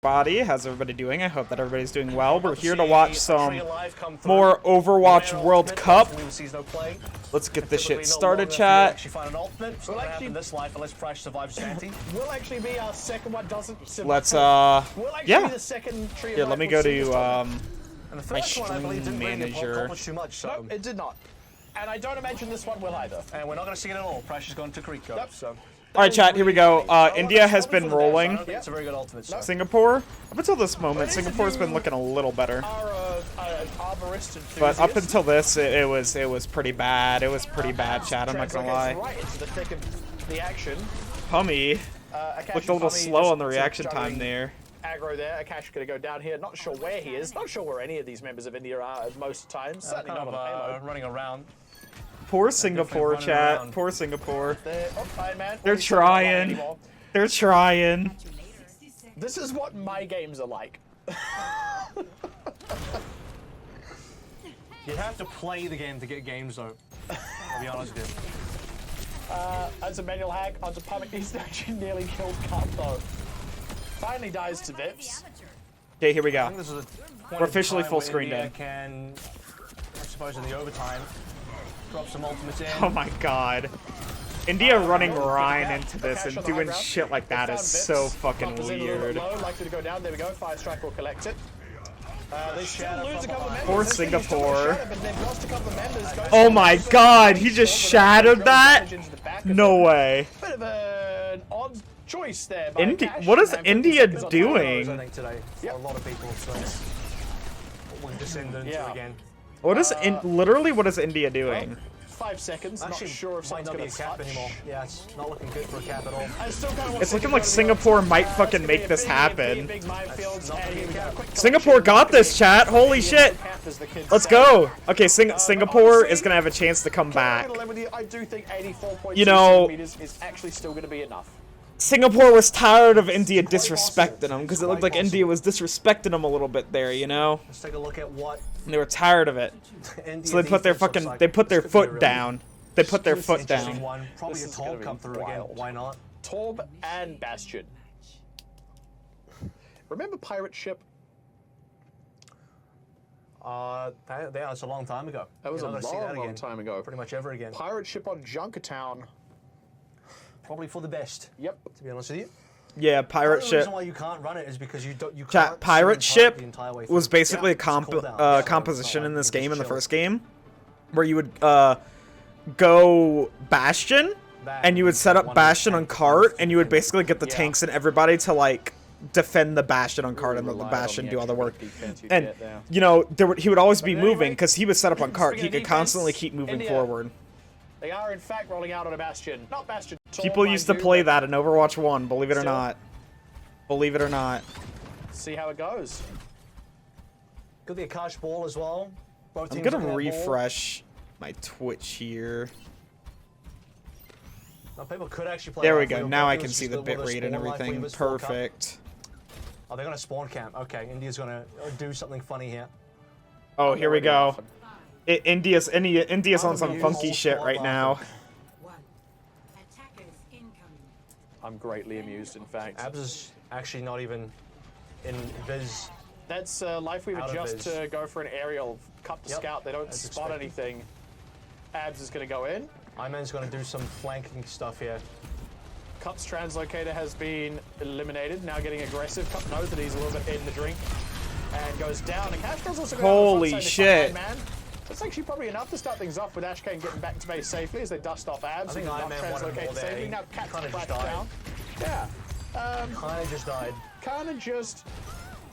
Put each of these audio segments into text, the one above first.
Body, how's everybody doing? I hope that everybody's doing well. We're here to watch some more Overwatch World Cup. Let's get this shit started, chat. Let's yeah. Here, let me go to my stream manager. No, it did not. And I don't imagine this one will either. And we're not going to see it at all. Pressure's gone to Creek. Nope. So. Alright, chat, here we go. India has been rolling. It's a very good ultimate. Singapore, up until this moment, Singapore's been looking a little better. But up until this, it was pretty bad. It was pretty bad, chat, I'm not gonna lie. Right into the thick of the action. Pummy looked a little slow on the reaction time there. Aggro there. Akash gonna go down here. Not sure where he is. Not sure where any of these members of India are at most times. Certainly not on a payload. Running around. Poor Singapore, chat. Around. Poor Singapore. They're trying. They're trying. This is what my games are like. You have to play the game to get games, though. I'll be honest with you. As a manual hack, onto Pumic, he's actually nearly killed Cup, though. Finally dies to Vips. Okay, here we go. We're officially full screened in. Can, I suppose, in the overtime, drop some ultimates in. Oh my god. India running Rhine into this and doing shit like that is so fucking weird. Likely to go down. There we go. Fire Strike will collect it. They still lose a couple of members. Poor Singapore. Oh my god, he just shattered that? No way. Bit of an odd choice there. What is India doing? I think today, a lot of people. So we'll descend into again. What is literally what is India doing? 5 seconds. Actually, not sure if might not be a cap anymore. Yeah, it's not looking good for a cap at all. It's looking like Singapore might fucking make this happen. Singapore got this, chat. Holy shit. Let's go. Okay, Singapore is gonna have a chance to come back. You know, is actually still gonna be enough. Singapore was tired of India disrespecting them because it looked like India was disrespecting them a little bit there, you know? Let's take a look at what. And they were tired of it. So they put their foot down. They put their foot down. Probably a Torb come through again. Why not? Torb and Bastion. Remember Pirate Ship? That's a long time ago. That was a long time ago. Pretty much ever again. Pirate Ship on Junkertown. Probably for the best. Yep. To be honest with you. Yeah, Pirate Ship. The reason why you can't run it is because you can't. Chat, Pirate Ship was basically a composition in this game, in the first game, where you would go Bastion, and you would set up Bastion on cart, and you would basically get the tanks and everybody to like defend the Bastion on cart, and let the Bastion do all the work. And you know, he would always be moving because he was set up on cart. He could constantly keep moving forward. They are in fact rolling out on a Bastion. Not Bastion. People used to play that in Overwatch 1, believe it or not. Believe it or not. See how it goes. Could be a Akash ball as well. I'm gonna refresh my Twitch here. Now, people could actually play. There we go. Now I can see the bitrate and everything. Perfect. Oh, they're gonna spawn camp. Okay, India's gonna do something funny here. Oh, here we go. India's on some funky shit right now. I'm greatly amused, in fact. Abs is actually not even in Viz. That's Lifeweaver just to go for an aerial cup to scout. They don't spot anything. Abs is going to go in. Iman's going to do some flanking stuff here. Cup's translocator has been eliminated. Now getting aggressive. Cup knows that he's a little bit in the drink and goes down. And Cash goes also holy shit. That's actually probably enough to start things off with Ashkane getting back to base safely as they dust off Abs. I think Iron Man wanted more there. Now Cat's kind of just down. Yeah. Kind of just died. Kind of just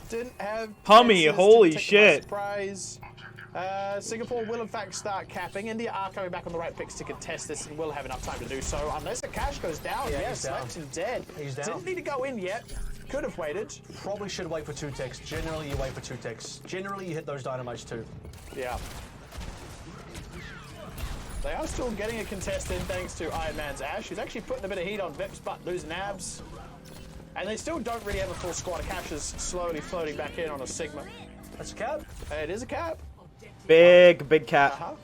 didn't have. Pummy, holy shit. Surprise. Singapore will in fact start capping. India are coming back on the right picks to contest this and will have enough time to do so. Unless Akash goes down. Yeah, yes, left and dead. He's down. Didn't need to go in yet. Could have waited. Probably should wait for 2 ticks. Generally, you wait for 2 ticks. Generally, you hit those dynamites too. Yeah. They are still getting a contest in thanks to Iron Man's Ash. He's actually putting a bit of heat on Vips, but losing Abs. And they still don't really have a full squad. Akash is slowly floating back in on a Sigma. That's a cap. It is a cap. Big cap.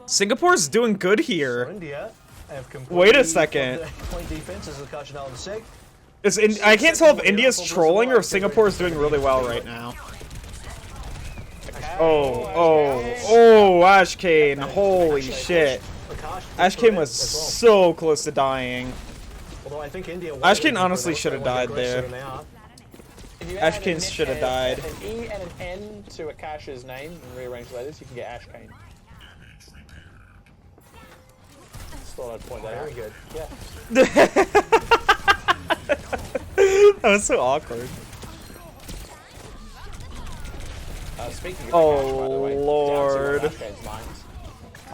Singapore's doing good here. So India have wait a second. point defense as Akash now on the sig. I can't tell if India's trolling or if Singapore is doing really well right now. Oh, Ashkane. Holy shit. Ashkane was so close to dying. Ashkane honestly should have died there. Ashkane should have died. An E and an N to Akash's name and rearrange letters, you can get Ashkane. Just thought I'd point that out. Very good. Yeah. That was so awkward. Speaking of Oh, Akash, by the way, Lord.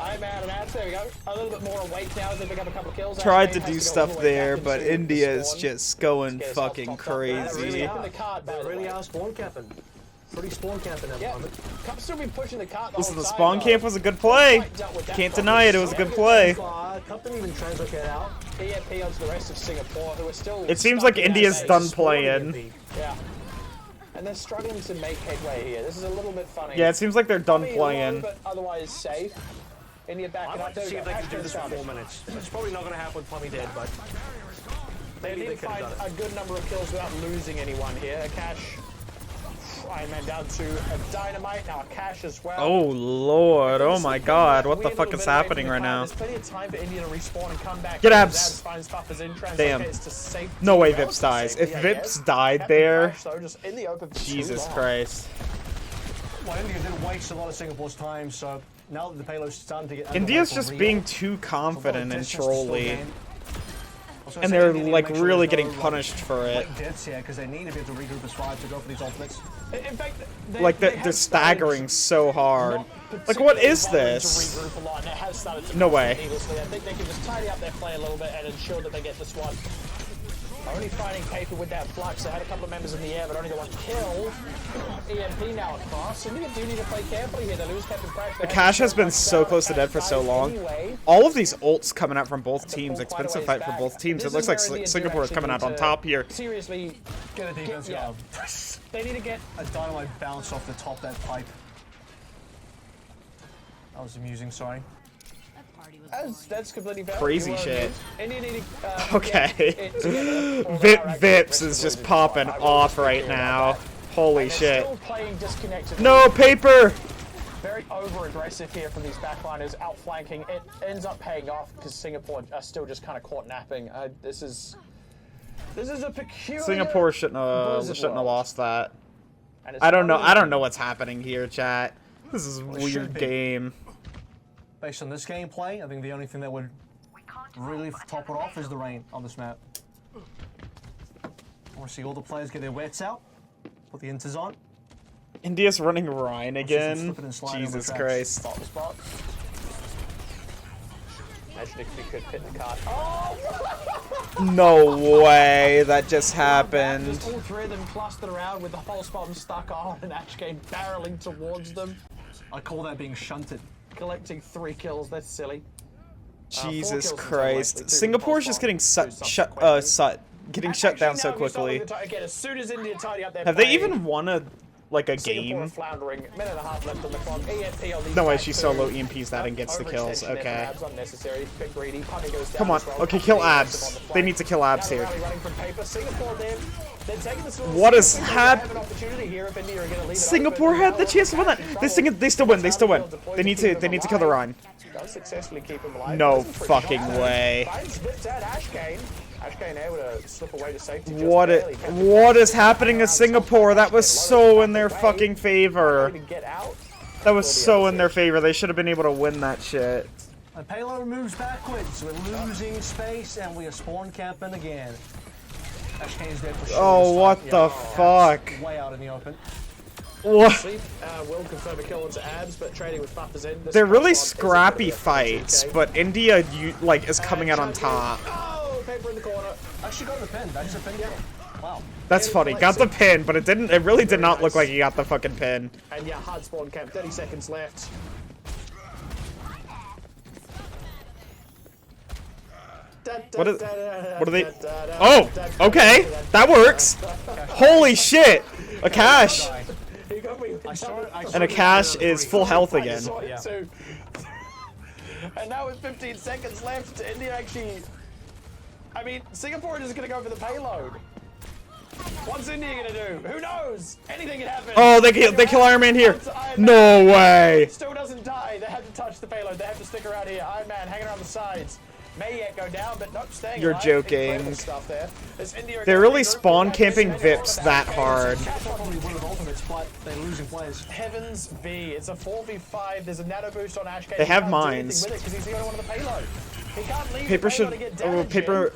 I'm out and out. There we go. A little bit more awake now as they pick up a couple of kills. Tried to do stuff there, but India is just going fucking crazy. They really are spawn camping. Pretty spawn camping at the moment. Still be pushing the cart. Listen, the spawn camp was a good play. Can't deny it. It was a good play. Cup didn't even translocate out. EMP onto the rest of Singapore, who are still. It seems like India's done playing. Yeah. And they're struggling to make headway here. This is a little bit funny. Yeah, it seems like they're done playing. But otherwise safe. India back I'd like to see if they can do this for 4 minutes. It's probably not going to happen with Plummy dead, but they need to find a good number of kills without losing anyone here. Akash, Iron Man down to a dynamite, now Akash as well. Oh lord, oh my god, what the fuck is happening right now? There's plenty of time for India to respawn and come back. Get abs! Damn. No way Vips dies. If Vips died there, Jesus Jesus Christ. Well, India didn't waste a lot of Singapore's time, so now that the payload's starting to get India's just being too confident and trolly. And they're like really getting punished for it. Because they need to be able to regroup as far to go for these ultimates. In fact, like they're staggering so hard. Like, what is this? No way. I think they can just tidy up their play a little bit and ensure that they get this one. Only finding paper with that flux. They had a couple of members in the air, but only the one kill. EMP now across. India do need to play carefully here. They lose Captain Crash. Akash has been so close to dead for so long. All of these ults coming out from both teams. Expensive fight for both teams. It looks like Singapore is coming out on top here. Seriously, get a defense go. They need to get a dynamite bounce off the top of that pipe. That was amusing, sorry. That's completely valid. Crazy shit. Okay. Vips is just popping off right now. Holy shit. No paper! Very over-aggressive here from these backliners, outflanking. It ends up paying off because Singapore are still just kind of caught napping. This is a peculiar. Singapore shouldn't have lost that. I don't know what's happening here, chat. This is a weird game. Based on this gameplay, I think the only thing that would really top it off is the rain on this map. I want to see all the players get their wets out, put the inters on. India's running Rhine again. Jesus Christ. Spot. Imagine if we could hit the card. Oh! No way that just happened. Just all three of them clustered around with the whole spot stuck on and Ashkane barreling towards them. I call that being shunted. Collecting 3 kills, that's silly. Jesus Christ. Sинgapore's just getting shut down so quickly. Again, as soon as India tidy up their Have they even won a game? Floundering. Minute and a half left on the clock. EMP on these no way she solo EMPs that and gets the kills. Okay. Unnecessary. Bit greedy. Goes come on. Okay, kill abs. They need to kill abs here. What is happening? Singapore had the chance to win that. They still win. They still win. They need to kill the Rhine. No fucking way. Ashkane able to slip away to safety. What is happening to Singapore? That was so in their fucking favor. That was so in their favor. They should have been able to win that shit. The payload moves backwards. We're losing space and we are spawn camping again. Ashkane's dead for sure. Oh, what the fuck? Way out in the open. What? Will confirm a kill onto abs, but trading with buffers in. They're really scrappy fights, but India is coming out on top. Paper in the corner. Actually got the pin. That's the pin. Yeah. Wow. That's funny. Got the pin, but it really did not look like he got the fucking pin. And yeah, hard spawn camp. 30 seconds left. What are they? Oh, okay. That works. Holy shit. Akash. And Akash is full health again. And now with 15 seconds left, India actually... I mean, Singapore is just going to go for the payload. What's India gonna do? Who knows? Anything can happen. Oh, they kill Iron Man here. No way. Still doesn't die. They have to touch the payload. They have to stick around here. Iron Man hanging around the sides. May yet go down, but nope, staying You're alive. joking. Stuff there. They're really spawn camping Vips that hard. Heavens B. It's a 4v5. There's a nano boost on Ash. They have mines. Because he's the only one on the payload. He can't leave Paper the should. payload to get Oh, damage paper. in.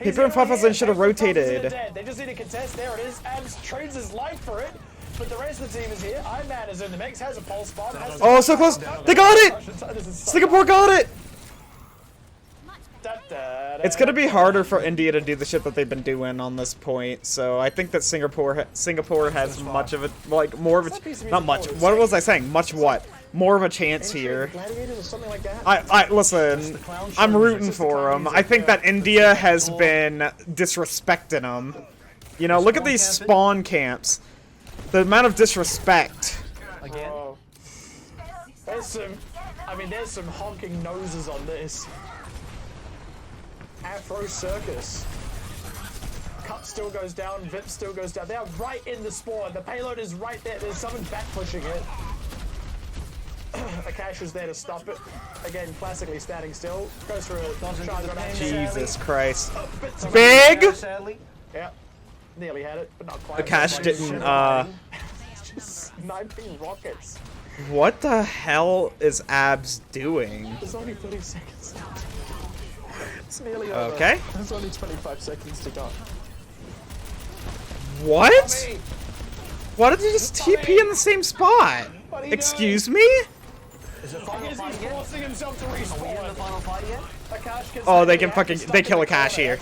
Paper and 5000 should have rotated. They just need to contest. There it is. Abs trades his life for it. But the rest of the team is here. Iron Man is in the mix. Has a pulse bomb. Oh, so close. They got it. Singapore got it. It's gonna be harder for India to do the shit that they've been doing on this point, so I think that Singapore has much of a, like, more of a, not much, what was I saying? Much what? More of a chance here. Listen, I'm rooting for them. I think that India has been disrespecting them. You know, look at these spawn camps. The amount of disrespect. Again? There's some honking noses on this. Afro Circus. Cup still goes down, Vip still goes down. They are right in the spawn. The payload is right there. There's someone back pushing it. Akash is there to stop it. Again, classically standing still. Goes for a charge on Jesus Christ. Big! Yeah. Nearly had it, but not quite. Akash didn't, Just sniping rockets. What the hell is Abs doing? There's only 30 seconds left. It's nearly over. Okay. There's only 25 seconds to go. What? Why did you just TP in the same spot? Excuse me? Is it final fight again? Forcing himself to respawn. Are we in the final fight yet? Oh, they can fucking, they kill Akash here.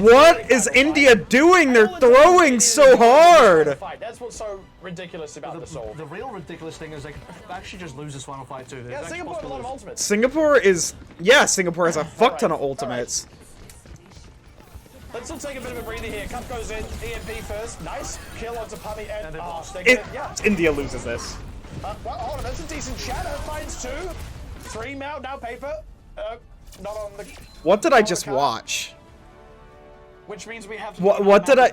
What is India doing? They're throwing so hard. That's what's so ridiculous about this all. The real ridiculous thing is they could actually just lose this final fight too. Yeah, Singapore has a lot of ultimates. Singapore is, yeah, Singapore has a fuck ton of ultimates. Let's still take a bit of a breather here. Cup goes in, EMP first. Nice kill onto Pummy and India loses this. Well, hold on, that's a decent shadow. Finds 2. 3 now paper. Not on the. What did I just watch? Which means we have to. What did I?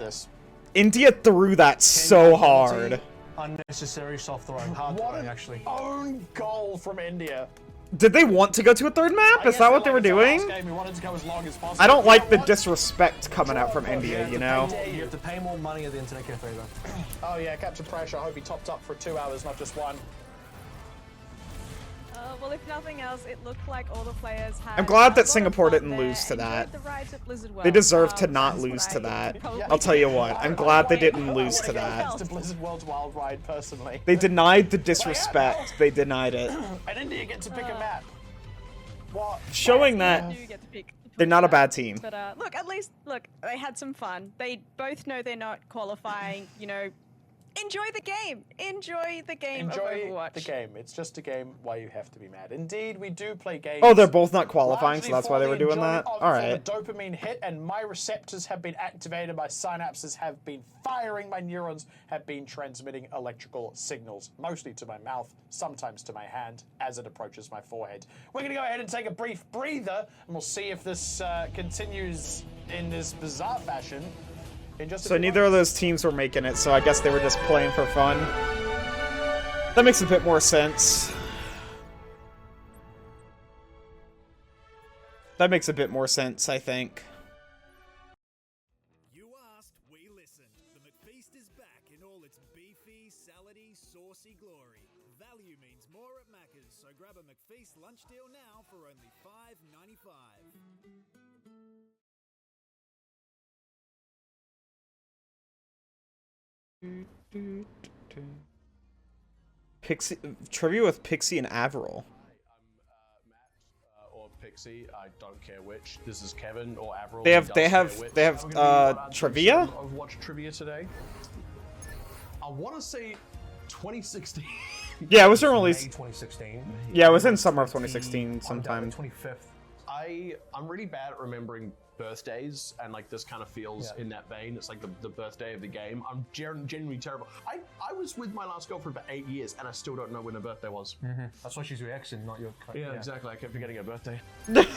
India threw that so hard. Unnecessary soft throw. Hard throwing, actually. Own goal from India. Did they want to go to a third map? Is that what they were doing? I don't like the disrespect coming out from India, you know? You have to pay more money at the internet cafe, though. Oh yeah, Captain Pressure. I hope he topped up for 2 hours, not just 1. Well, if nothing else, it looked like all the players had. I'm glad that Singapore didn't lose to that. They deserve to not lose to that. I'll tell you what. I'm glad they didn't lose to that. To Blizzard World's Wild Ride, personally. They denied the disrespect. They denied it. And India get to pick a map. What? Showing that they're not a bad team. But look, at least they had some fun. They both know they're not qualifying. You know. Enjoy the game. Enjoy the game of Overwatch. The game. It's just a game why you have to be mad. Indeed, we do play games. Oh, they're both not qualifying, so that's why they were doing that? Alright. The dopamine hit and my receptors have been activated, my synapses have been firing, my neurons have been transmitting electrical signals, mostly to my mouth, sometimes to my hand, as it approaches my forehead. We're going to go ahead and take a brief breather, and we'll see if this continues in this bizarre fashion. So neither of those teams were making it, so I guess they were just playing for fun. That makes a bit more sense. That makes a bit more sense, I think. You asked, we listened. The McFeast is back in all its beefy, salady, saucy glory. Value means more at Macca's, so grab a McFeast lunch deal now for only $5.95. Pixie trivia with Pixie and Avril. I'm Matt or Pixie. I don't care which. This is Kevin or Avril. They have trivia. Overwatch trivia today. I want to say 2016. Yeah, it was released. 2016. Yeah, it was in summer of 2016 sometime. 25th. I'm really bad at remembering birthdays, and like this kind of feels in that vein. It's like the birthday of the game. I'm genuinely terrible. I was with my last girlfriend for 8 years, and I still don't know when her birthday was. That's why she's your ex and not your. Yeah, exactly. I kept forgetting her birthday. Very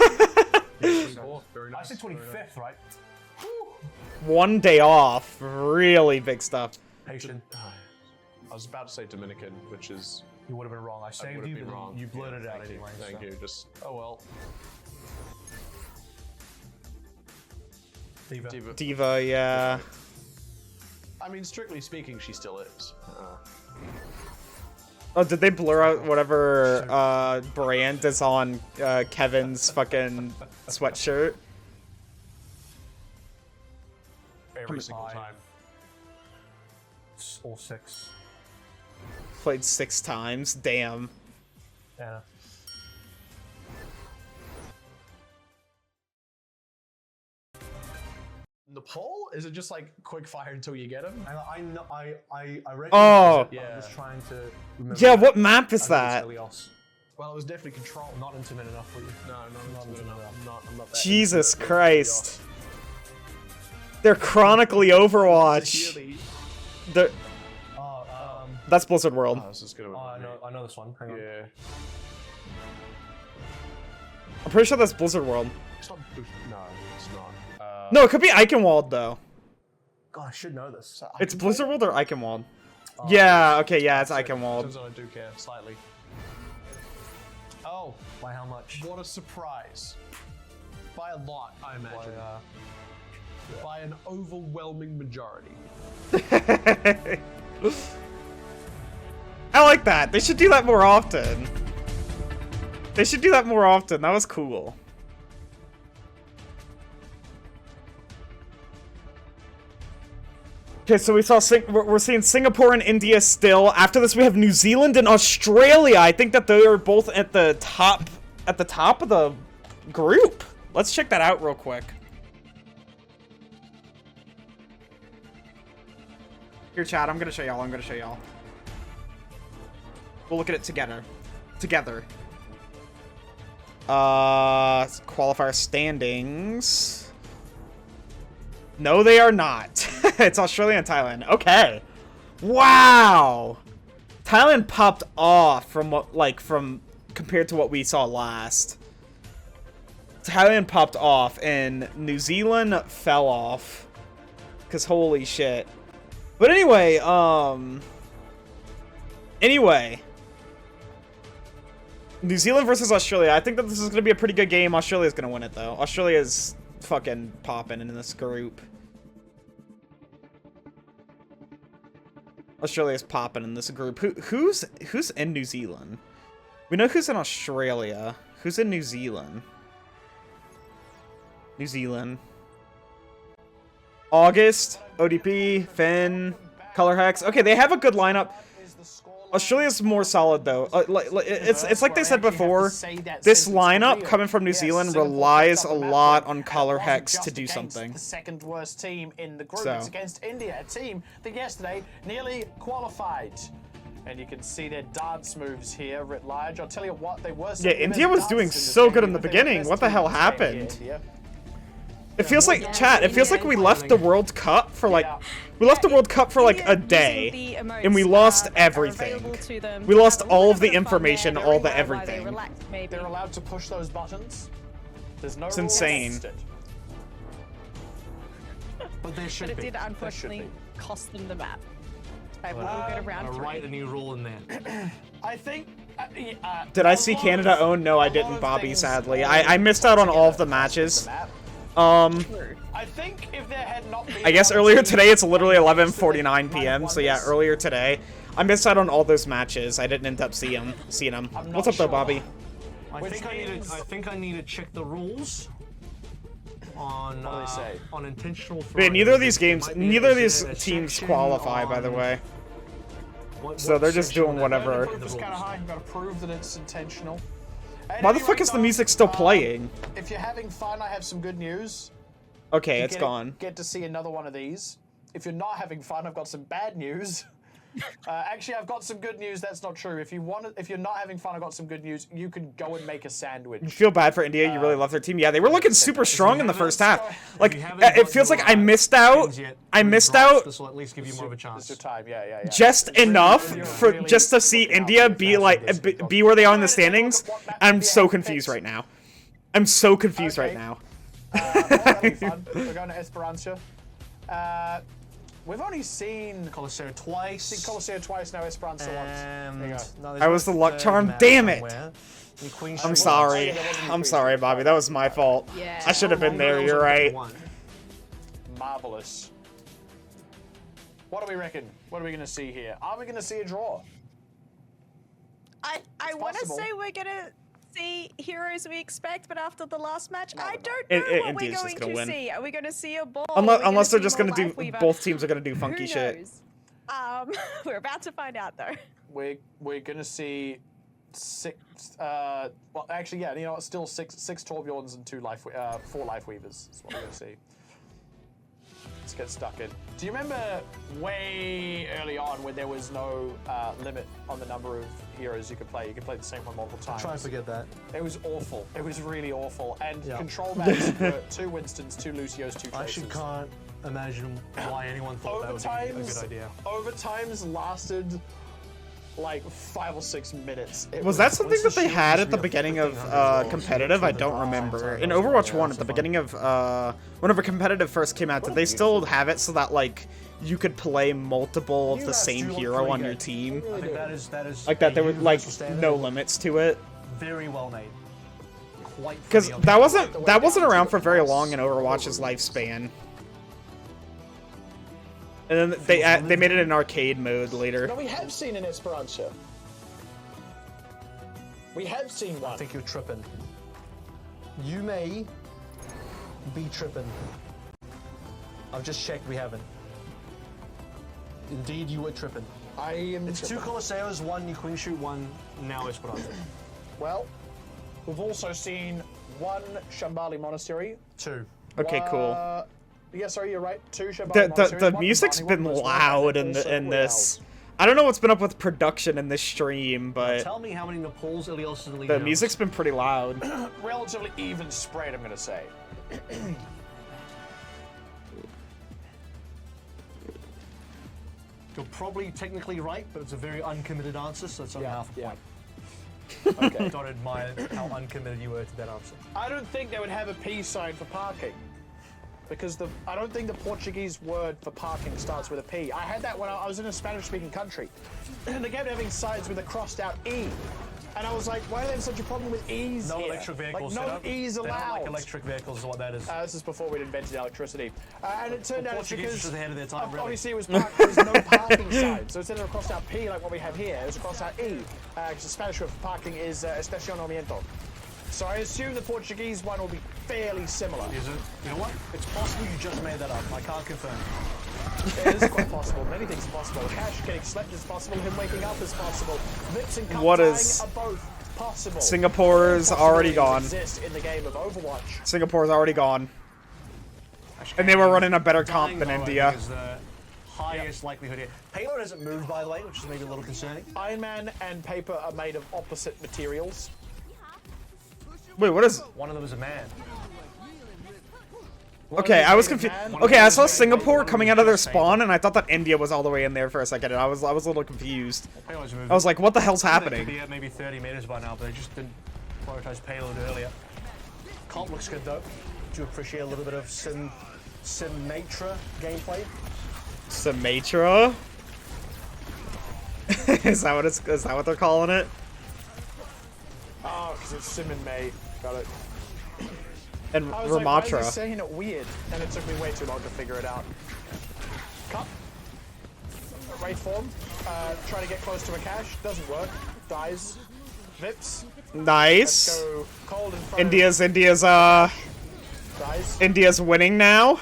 nice. I said 25th, right? 1 day off. Really big stuff. Patient. I was about to say Dominican, which is... You would have been wrong. I saved you, but wrong. you blurted it out Thank you, anyway. Thank so. you. Just, oh well. Diva. Diva, yeah. I mean, strictly speaking, she still is. Oh, did they blur out whatever brand is on Kevin's fucking sweatshirt? Every single time. All 6. Played 6 times. Damn. Yeah. The poll? Is it just like quick fire until you get him? I reckon. Oh. Yeah. I'm just trying to remember. Yeah, what map is that? Well, it was definitely Control. Not intimate enough for you. No, not intimate enough. I'm not that Jesus intimate. Christ. They're chronically Overwatch. They're... That's Blizzard World. Oh, this is gonna I know this one. Hang on. Yeah. I'm pretty sure that's Blizzard World. It's not. No, it's not. No, it could be Eichenwald, though. God, I should know this. It's Blizzard World or Eichenwald? Yeah, okay, yeah, it's Eichenwald. Turns out I do care, slightly. Oh, By how much? what a surprise. By a lot, I imagine. By an overwhelming majority. I like that. They should do that more often. They should do that more often. That was cool. Okay, so we saw we're seeing Singapore and India still. After this, we have New Zealand and Australia. I think that they are both at the top of the group. Let's check that out real quick. Here, chat. I'm gonna show y'all. We'll look at it together. Qualifier standings. No, they are not. It's Australia and Thailand. Okay. Wow. Thailand popped off from compared to what we saw last. Thailand popped off and New Zealand fell off. 'Cause holy shit. But anyway, New Zealand versus Australia. I think that this is going to be a pretty good game. Australia's going to win it, though. Australia's fucking popping in this group. Australia's popping in this group. Who's in New Zealand? We know who's in Australia. Who's in New Zealand? New Zealand. August, ODP, Finn, Color Hex. Okay, they have a good lineup. Australia's more solid though. It's like they said before. This lineup coming from New Zealand relies a lot on Color Hex to do something. The second worst team in the group. It's against India, a team that yesterday nearly qualified. And you can see their dance moves here writ large. I'll tell you what, they were. Yeah, India was doing so good in the beginning. What the hell happened? It feels like, chat, it feels like we left the World Cup for like, a day, and we lost everything. We lost all of the information, all the everything. They're allowed to push those buttons. There's no It's insane. But they should But it did unfortunately cost them the map. They will go to round 3. Write a new rule in there. I think. Did I see Canada own? No, I didn't, Bobby, sadly. I missed out on all of the matches. I think if there had not been I guess earlier today it's literally 11:49 p.m. So yeah, earlier today I missed out on all those matches. I didn't end up seeing them. What's up though, Bobby? I think I need to check the rules on intentional throwing. But neither of these teams qualify, by the way. So they're just doing whatever. It's kind of hard. You've got to prove that it's intentional. Why the fuck is the music still playing? If you're having fun, I have some good news. Okay, it's gone. Get to see another one of these. If you're not having fun, I've got some bad news. Actually, I've got some good news. That's not true. If you're not having fun, I've got some good news. You can go and make a sandwich. You feel bad for India. You really love their team. Yeah, they were looking super strong in the first half. Like, it feels like I missed out. This will at least give you more of a chance. It's your time. Yeah. Just enough for just to see India be where they are in the standings. I'm so confused right now. I'm so confused right now. That'll be fun. We're going to Esperanza. We've only seen Coliseo twice. Now Esperanza once. There you go. I was the luck charm. Damn it! I'm sorry. I'm sorry, Bobby. That was my fault. Yeah. I should have been there. You're right. Marvelous. What do we reckon? What are we going to see here? Are we going to see a draw? I want to possible. say we're gonna see heroes we expect, but after the last match, I don't It- know it- what we're India's going just gonna to win. see. Are we going to see a ball? Unless they're just going gonna do. Both teams are gonna do funky Who shit. knows? We're about to find out though. We're going to see 6. Well, actually, yeah. You know what? Still six Torbjorns and 4 Life Weavers. That's what we're going to see. Let's get stuck in. Do you remember way early on when there was no limit on the number of heroes you could play? You could play the same one multiple times. Try and forget that. It was awful. It was really awful. And control maps were 2 Winstons, 2 Lucios, 2 Traces. I actually can't imagine why anyone thought that would be a good idea. Overtimes lasted like 5 or 6 minutes. Was that something that they had at the beginning of competitive? I don't remember. In Overwatch 1, at the beginning of whenever competitive first came out, did they still have it so that like you could play multiple of the same hero on your team? I think that is Like that there were like no limits to it. very well made. Because that wasn't around for very long in Overwatch's lifespan. And then they made it in arcade mode later. No, we have seen an Esperanza. We have seen one. I think you're tripping. You may be tripping. I've just checked, we haven't. Indeed, you were tripping. I am. It's 2 Coliseos, 1 you Queen Shoot, 1 now Esperanza. Well, we've also seen 1 Shambali Monastery. 2. Okay, cool. Yeah, sorry, you're right. 2 Shambali The Monasteries. One music's Bani, been one was loud and in also this. I don't know what's been up with production in this stream, but Tell me how many Nepals Ilios and the music's been pretty loud. relatively even spread, I'm going to say. You're probably technically right, but it's a very uncommitted answer, so it's only half a point. Okay. Don't admire how uncommitted you were to that answer. I don't think they would have a P sign for parking. Because I don't think the Portuguese word for parking starts with a P. I had that when I was in a Spanish-speaking country. And they kept having signs with a crossed-out E. And I was like, why do they have such a problem with E's No here? electric vehicles. Like, no E's They don't allowed. like electric vehicles is what that is. This is before we'd invented electricity. And it turned out it's Portuguese because was ahead of their time, really. obviously it was there was no parking sign. So instead of a crossed-out P like what we have here, it was a crossed-out E. Because the Spanish word for parking is estacionamiento. So I assume the Portuguese one will be fairly similar. Is it? You know what? It's possible you just made that up. I can't confirm. It is quite possible. Many things are possible. Cash getting slept is possible. Him waking up is possible. Vips and cup What tying is- are both possible. Singapore's already gone. Exist in the game of Overwatch. Singapore's already gone. And they were running a better comp than Dying, though, I India. think, is the highest likelihood here. Payload hasn't moved, by the way, which is maybe a little concerning. Iron Man and paper are made of opposite materials. Wait, what is... One of them is a man. Okay, I was confused. Okay, I saw Singapore coming out of their spawn, and I thought that India was all the way in there for a second, and I was a little confused. Payload's moving. I was like, what the hell's They could happening? be at maybe 30 meters by now, but they just didn't prioritize payload earlier. Comp looks good though. Do you appreciate a little bit of Symmetra gameplay? Symmetra? Is that what they're calling it? Oh, because it's Sim and May. Got it. And I was like, why is he Ramatra. saying it weird? And it took me way too long to figure it out. Cut. Raid form. Trying to get close to a cache. Doesn't work. Dies. Vips. Nice. Go cold in front India's Dies. India's winning now.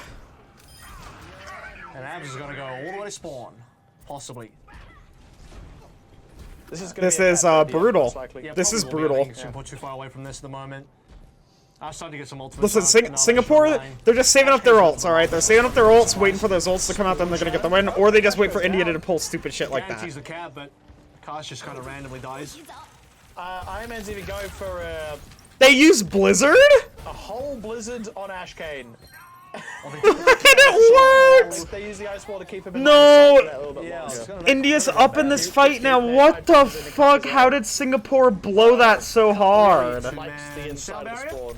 And Abs is gonna go all the way to spawn. Possibly. This is brutal. Yeah, This is probably will be. I brutal. think Singapore too far away from this at the moment. I'm starting to get some ultimate. Listen, Singapore, they're just saving up their ults, alright? They're saving up their ults, waiting for those ults to come out, then they're gonna get the win, or they just wait for India to pull stupid shit like Guarantees that. the cab, but Cars just kind of randomly dies. Iron Man's even going for They use Blizzard? a whole blizzard on Ashkane. And it worked! They use the ice wall to keep him in No! line of sight for that little bit Yeah, longer. it's gonna- India's up in this fight now. What the fuck? How did Singapore blow that so hard? Likes the inside of the spawn.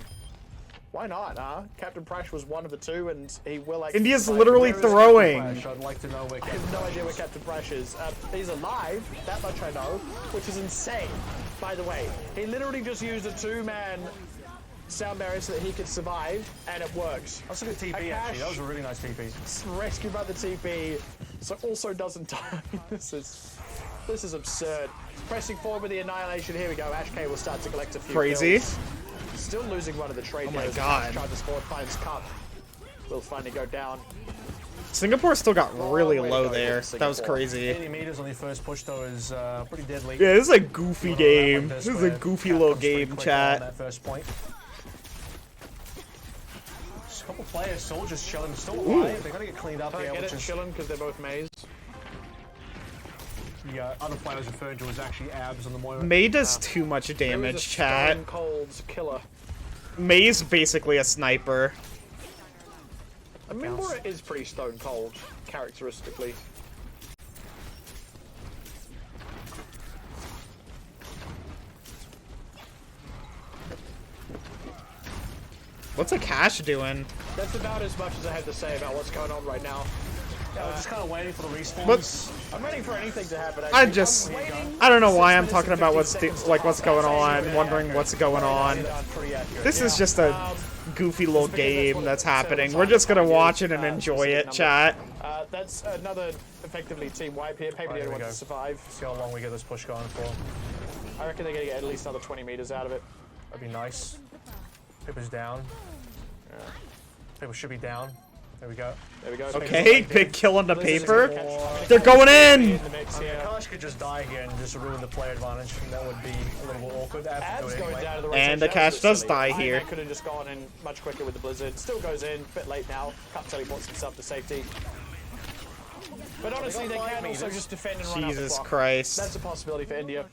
Why not, huh? Captain Prash was one of the two, and he will like. India's literally throwing. I'd like to know where I have no idea where Captain Prash is. He's alive, that much I know, which is insane, by the way. He literally just used a 2-man sound barrier so that he could survive, and it works. That's a good TP, actually. That was a really nice TP. Rescued by the TP, so also doesn't die. This is absurd. Pressing forward with the annihilation. Here we go. Ash K will start to collect a few Crazy. kills. Still losing one of the trade. Oh my god. Charges forward, finds Cup. Will finally go down. Singapore still got really low there. That was crazy. 80 meters on the first push, though, is pretty deadly. Yeah, this is a goofy game. This is a goofy little game, chat. That first point. Just a couple players still just chilling, still alive. They're gonna get cleaned up here. Get it chilling because they're both Maze. The other player I was referring to was actually Abs on the Moira. May does too much damage, chat. Stone Cold killer. May's basically a sniper. I mean, Moira is pretty stone cold, characteristically. What's a Cash doing? That's about as much as I have to say about what's going on right now. Yeah, I'm just kind of waiting for the respawns. What's I'm waiting for anything to happen. I don't know why I'm talking about what's going on, wondering what's going on. This is just a goofy little game that's happening. We're just gonna watch it and enjoy it, chat. That's another effectively team wipe here. Paper the only one to survive. See how long we get this push going for. I reckon they're gonna get at least another 20 meters out of it. That'd be nice. Paper's down. Yeah. Paper should be down. There we go. There we go. Okay, big kill on the Paper. They're going in! Akash could just die here and just ruin the player advantage, and that would be a little bit awkward. Ad's going down to the and Akash does die here. Could have just gone in much quicker with the Blizzard. Still goes in, bit late now. Cup teleports himself to safety. But honestly, they can also just defend and run out the Jesus clock. Christ. That's a possibility for India.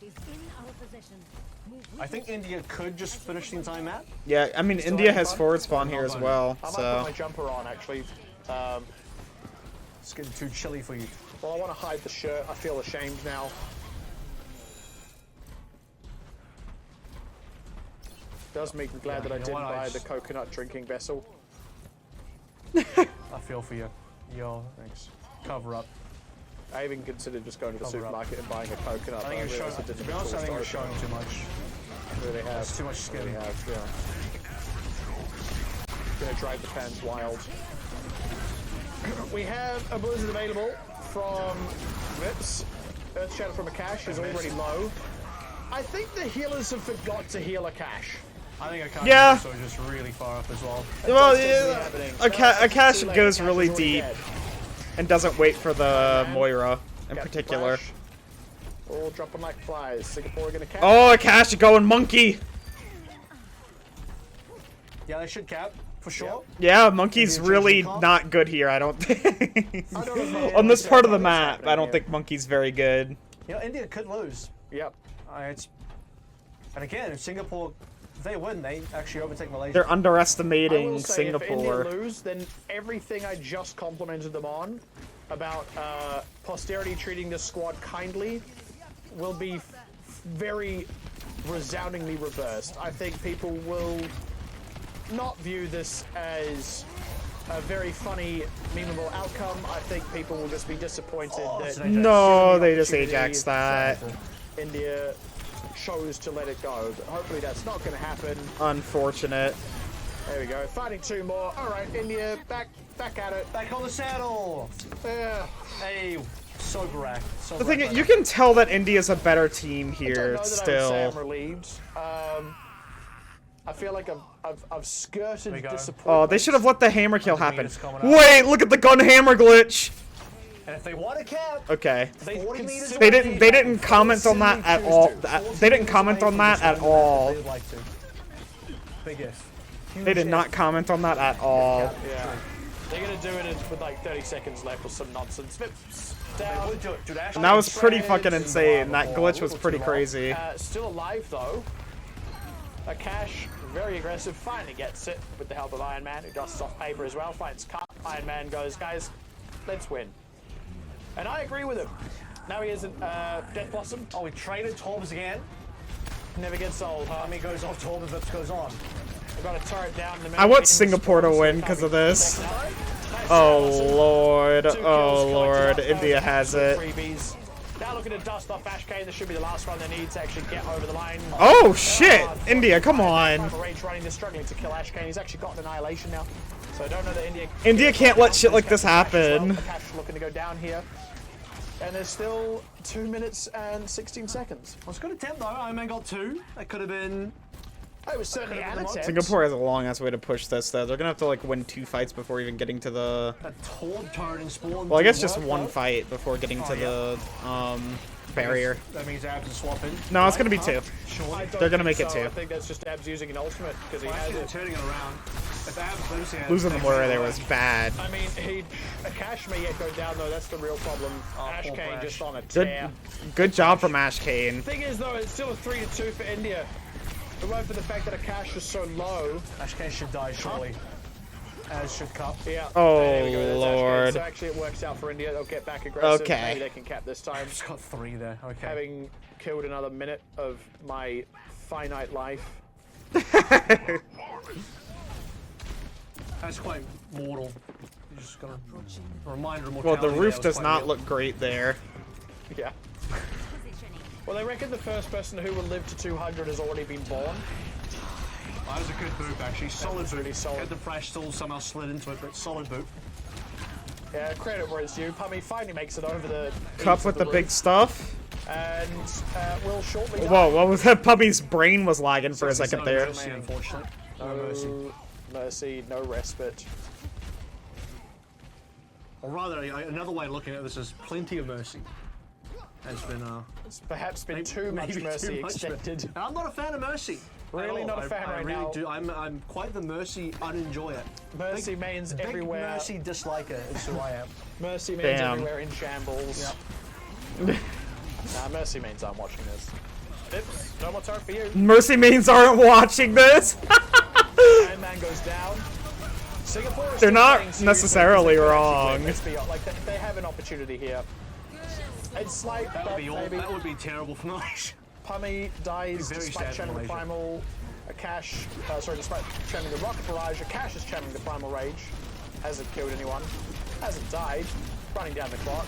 I think India could just finish the entire map. Yeah, I mean, India has forward spawn here as well, I might so... put my jumper on, actually. It's getting too chilly for you. Well, I want to hide the shirt. I feel ashamed now. Does make me glad that I didn't buy the coconut drinking vessel. I feel for you. Yo, Thanks. cover up. I even considered just going to the supermarket and buying a coconut. I think you're showing, to be honest, I think you're showing too much. Really have. That's too much skin. Really have, yeah. Gonna drive the fans wild. We have a Blizzard available from Vips. Earth Shadow from Akash is already low. I think the healers have forgot to heal Akash. I think Akash is also just really far up as well. Well, yeah, Akash goes really deep and doesn't wait for the Moira in particular. All dropping like flies. Singapore gonna cap. Oh, Akash going monkey! Yeah, they should cap, for sure. Yeah, Monkey's really not good here, I don't think. On this part of the map, I don't think Monkey's very good. You know, India could lose. Yep. And again, if Singapore, if they win, they actually overtake Malaysia. They're underestimating Singapore. If India Singapore. lose, then everything I just complimented them on about posterity treating this squad kindly will be very resoundingly reversed. I think people will not view this as a very funny, memeable outcome. I think people will just be disappointed that No, they just Ajax that. India chose to let it go. But hopefully that's not going to happen. Unfortunate. There we go. Fighting two more. All right, India, back at it. Back on the saddle. Yeah. Hey, so correct. The thing is, you can tell that India's a better team here I still. would say I'm relieved. I feel like I've skirted disappointment. Oh, they should have let the hammer kill happen. Wait, look at the gun hammer glitch. And if they want to cap, okay. They didn't comment on that at all. They didn't comment on that at all. They'd like to. Big if. They did not comment on that at all. Yeah. They're gonna do it with like 30 seconds left or some nonsense. Down. And that was pretty fucking insane. That glitch was pretty crazy. Still alive though. Akash, very aggressive, finally gets it with the help of Iron Man, who dusts off Paper as well, finds Cup. Iron Man goes, guys, let's win. And I agree with him. Now he isn't Death Blossom. Oh, we traded Torbs again. Never gets old, huh? I mean, goes off Torbs, but goes on. We've got a turret down. I want Singapore to win because of this. Oh lord, oh lord, India has it. Now looking to dust off Ashkane. This should be the last one they need to actually get over the line. Oh shit, India, come on. Range running, they're struggling to kill Ashkane. He's actually got an annihilation now. So I don't know that India can't let shit like this happen. Cash looking to go down here. And there's still 2 minutes and 16 seconds. I was going to attempt though. Iron Man got 2. That could have been. It was certainly an attempt. Singapore has a long ass way to push this though. They're gonna have to like win 2 fights before even getting to the. Well, I guess just one fight before getting to the barrier. That means Abs is swapping. No, it's gonna be 2. They're gonna make it 2. I think that's just Abs using an ultimate because he has it. Turning it around. Losing the Moira there was bad. I mean, Akash may yet go down though. That's the real problem. Ashkane just on a tear. Good job from Ashkane. Thing is though, it's still a 3-2 for India. It won't for the fact that Akash is so low. Ashkane should die surely. As should Cup. Yeah. Oh lord. So actually, it works out for India. They'll get back aggressive. Okay. Maybe they can cap this time. Just got 3 there. Okay. Having killed another minute of my finite life. That's quite mortal. You're just gonna reminder of Well, mortality. the roof does not look great there. Yeah. Well, they reckon the first person who will live to 200 has already been born. That was a good boot, actually. Solid boot. Really solid. Had the fresh tool somehow slid into it, but solid boot. Yeah, credit where it's due. Pummy finally makes it over the Cup with the big stuff. And will shortly. Whoa, what was that? Puppy's brain was lagging for a second there. Mercy, unfortunately. No mercy. Mercy, no respite. Or rather, another way of looking at this is plenty of mercy. Has been it's perhaps been too much mercy extended. And I'm not a fan of mercy. Really not a fan right now. I'm quite the mercy unenjoyer. Mercy mains big everywhere. Mercy disliker is who I am. Mercy mains everywhere in shambles. Yep. Nah, mercy mains aren't watching this. Oops, no more turret for you. Mercy mains aren't watching this. Iron Man goes down. Singapore is They're not necessarily wrong. Like they have an opportunity here. It's like that would be terrible for Nice. Pummy dies despite channeling the primal. Akash, despite channeling the rocket barrage. Akash is channeling the primal rage. Hasn't killed anyone. Hasn't died. Running down the clock.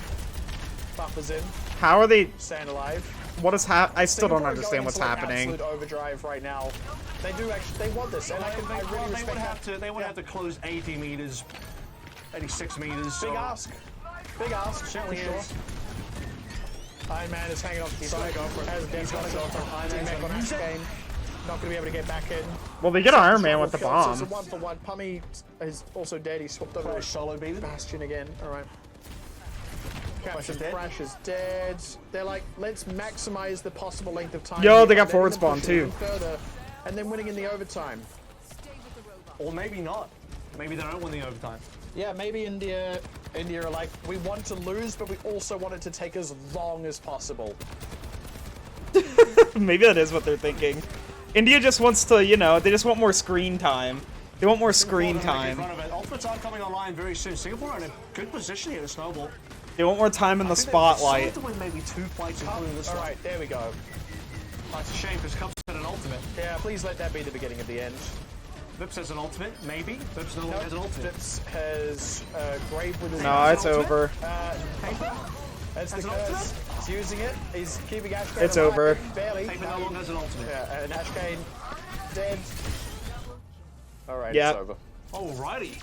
Buffers in. How are they staying alive? What is I still don't understand what's happening. Absolute overdrive right now. They do actually. They want this, and I really respect that. They would have to close 80 meters, 86 meters. Big ask. Big ask. Certainly is. Iron Man is hanging off the side. Has Death's gonna go for Iron Man on Ashkane. Not gonna be able to get back in. Well, they get Iron Man with the bomb. So it's a 1-for-1. Pummy is also dead. He swapped over to solo Bastion again. All right. Crash is dead. They're like, let's maximize the possible length of time. Yo, they got forward spawn too. Further, and then winning in the overtime. Or maybe not. Maybe they don't win the overtime. Yeah, maybe India are like, we want to lose, but we also want it to take as long as possible. Maybe that is what they're thinking. India just wants to, you know, they just want more screen time. They want more screen time. Ultimates are coming online very soon. Singapore are in a good position here to snowball. They want more time in the spotlight. To win maybe 2 fights including this one. All right, there we go. That's a shame because Cup's had an ultimate. Yeah, please let that be the beginning of the end. Vips has an ultimate, maybe. Vips no longer has an ultimate. Vips has Grave with his No, it's over. That's the curse. He's using it. He's keeping Ashkane It's alive. over. Barely. Paper no longer has an ultimate. Yeah, and Ashkane dead. Alright, yep. it's over. Alrighty.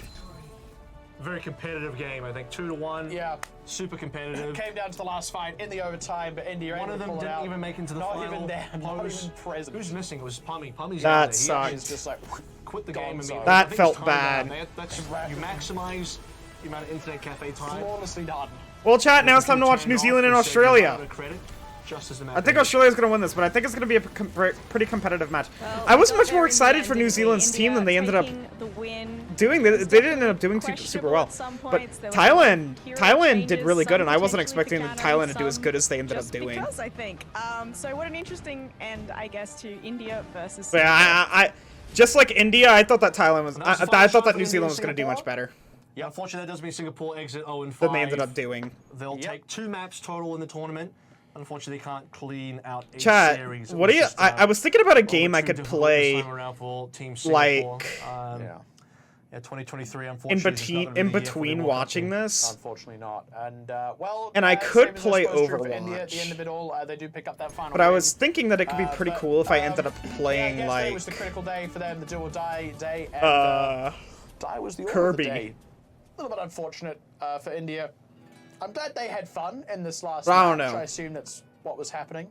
Very competitive game, I think. 2-1. Yeah. Super competitive. It came down to the last fight in the overtime, but India one of them didn't even make into the final. Not even there. Not even present. Who's missing? It was Pummy. Pummy's that sucked. He's just like quit the game immediately. That felt bad. You maximize the amount of internet cafe time. Flawlessly done. Well, chat, now it's time to watch New Zealand and Australia. Just I think Australia's going to win this, but I think it's going to be a pretty competitive match. Well, I was much more excited for New Zealand's team than they ended up doing. They didn't end up doing super well. But Thailand did really good, and I wasn't expecting Thailand to do as good as they ended up doing. Because, I think. So what an interesting end, I guess, to India versus. Yeah, I just like India, I thought that Thailand was. I thought that New Zealand was going to do much better. Yeah, unfortunately, that does mean Singapore exit 0-5. Than they ended up doing. They'll take 2 maps total in the tournament. unfortunately, they can't clean out a Chat, series. what do you... I was thinking about a game I could play, like... Yeah, 2023, unfortunately. in between watching this. Unfortunately not. And, well... And I could play Overwatch. India, at the end Overwatch. of it all, they do pick up that final But I win. was thinking that it could be pretty cool if I ended up playing, yeah, like... It was the critical day for them, the do or die day, and die was the order of the Kirby. day. A little bit unfortunate for India. I'm glad they had fun in this last I don't match. know. I assume that's what was happening.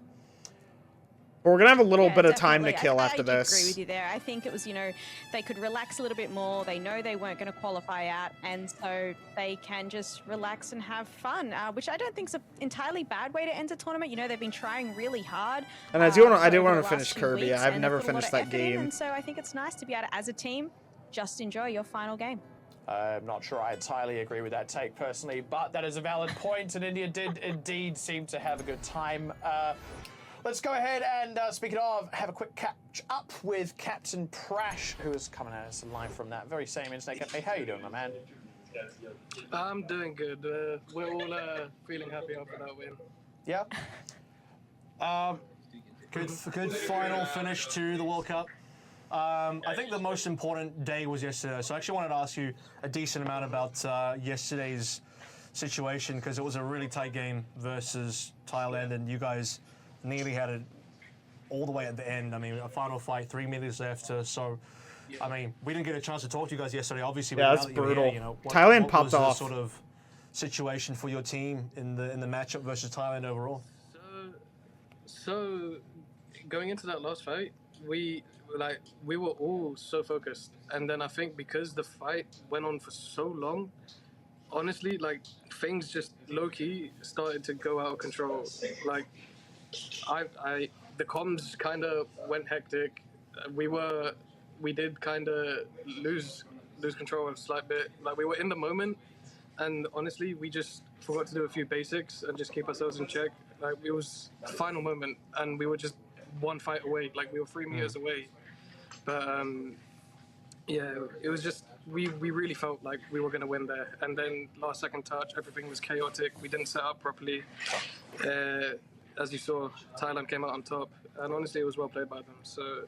But we're gonna have a little bit of time to definitely. kill after I this. agree with you there. I think it was, you know, they could relax a little bit more. They know they weren't going to qualify out, and so they can just relax and have fun, which I don't think is an entirely bad way to end a tournament. You know, they've been trying really hard. And I do want over to the finish last few Kirby. weeks, I've and never they've put a lot finished of that effort in, game. and so I think it's nice to be able to, as a team, just enjoy your final game. I'm not sure I entirely agree with that take personally, but that is a valid point, and India did indeed seem to have a good time. Let's go ahead and, speaking of, have a quick catch up with Captain Prash, who is coming at us live from that very same internet cafe. How you doing, my man? I'm doing good. We're all feeling happy after that win. Yeah? Good final finish to the World Cup. I think the most important day was yesterday, so I actually wanted to ask you a decent amount about yesterday's situation, because it was a really tight game versus Thailand, and you guys nearly had it all the way at the end. I mean, a final fight, 3 minutes left, so I mean, we didn't get a chance to talk to you guys yesterday, obviously. Yeah, but that's now that you're brutal. here, you know, Thailand what popped was the off. sort of situation for your team in the matchup versus Thailand overall? So going into that last fight, we were all so focused, and then I think because the fight went on for so long, honestly, like, things just low-key started to go out of control. Like, the comms kind of went hectic. We did kind of lose control a slight bit. Like, we were in the moment, and honestly, we just forgot to do a few basics and just keep ourselves in check. Like, it was the final moment, and we were just one fight away. Like, we were 3 meters away. But yeah, it was just we really felt like we were going to win there. And then last second touch, everything was chaotic. We didn't set up properly. As you saw, Thailand came out on top, and honestly, it was well played by them. So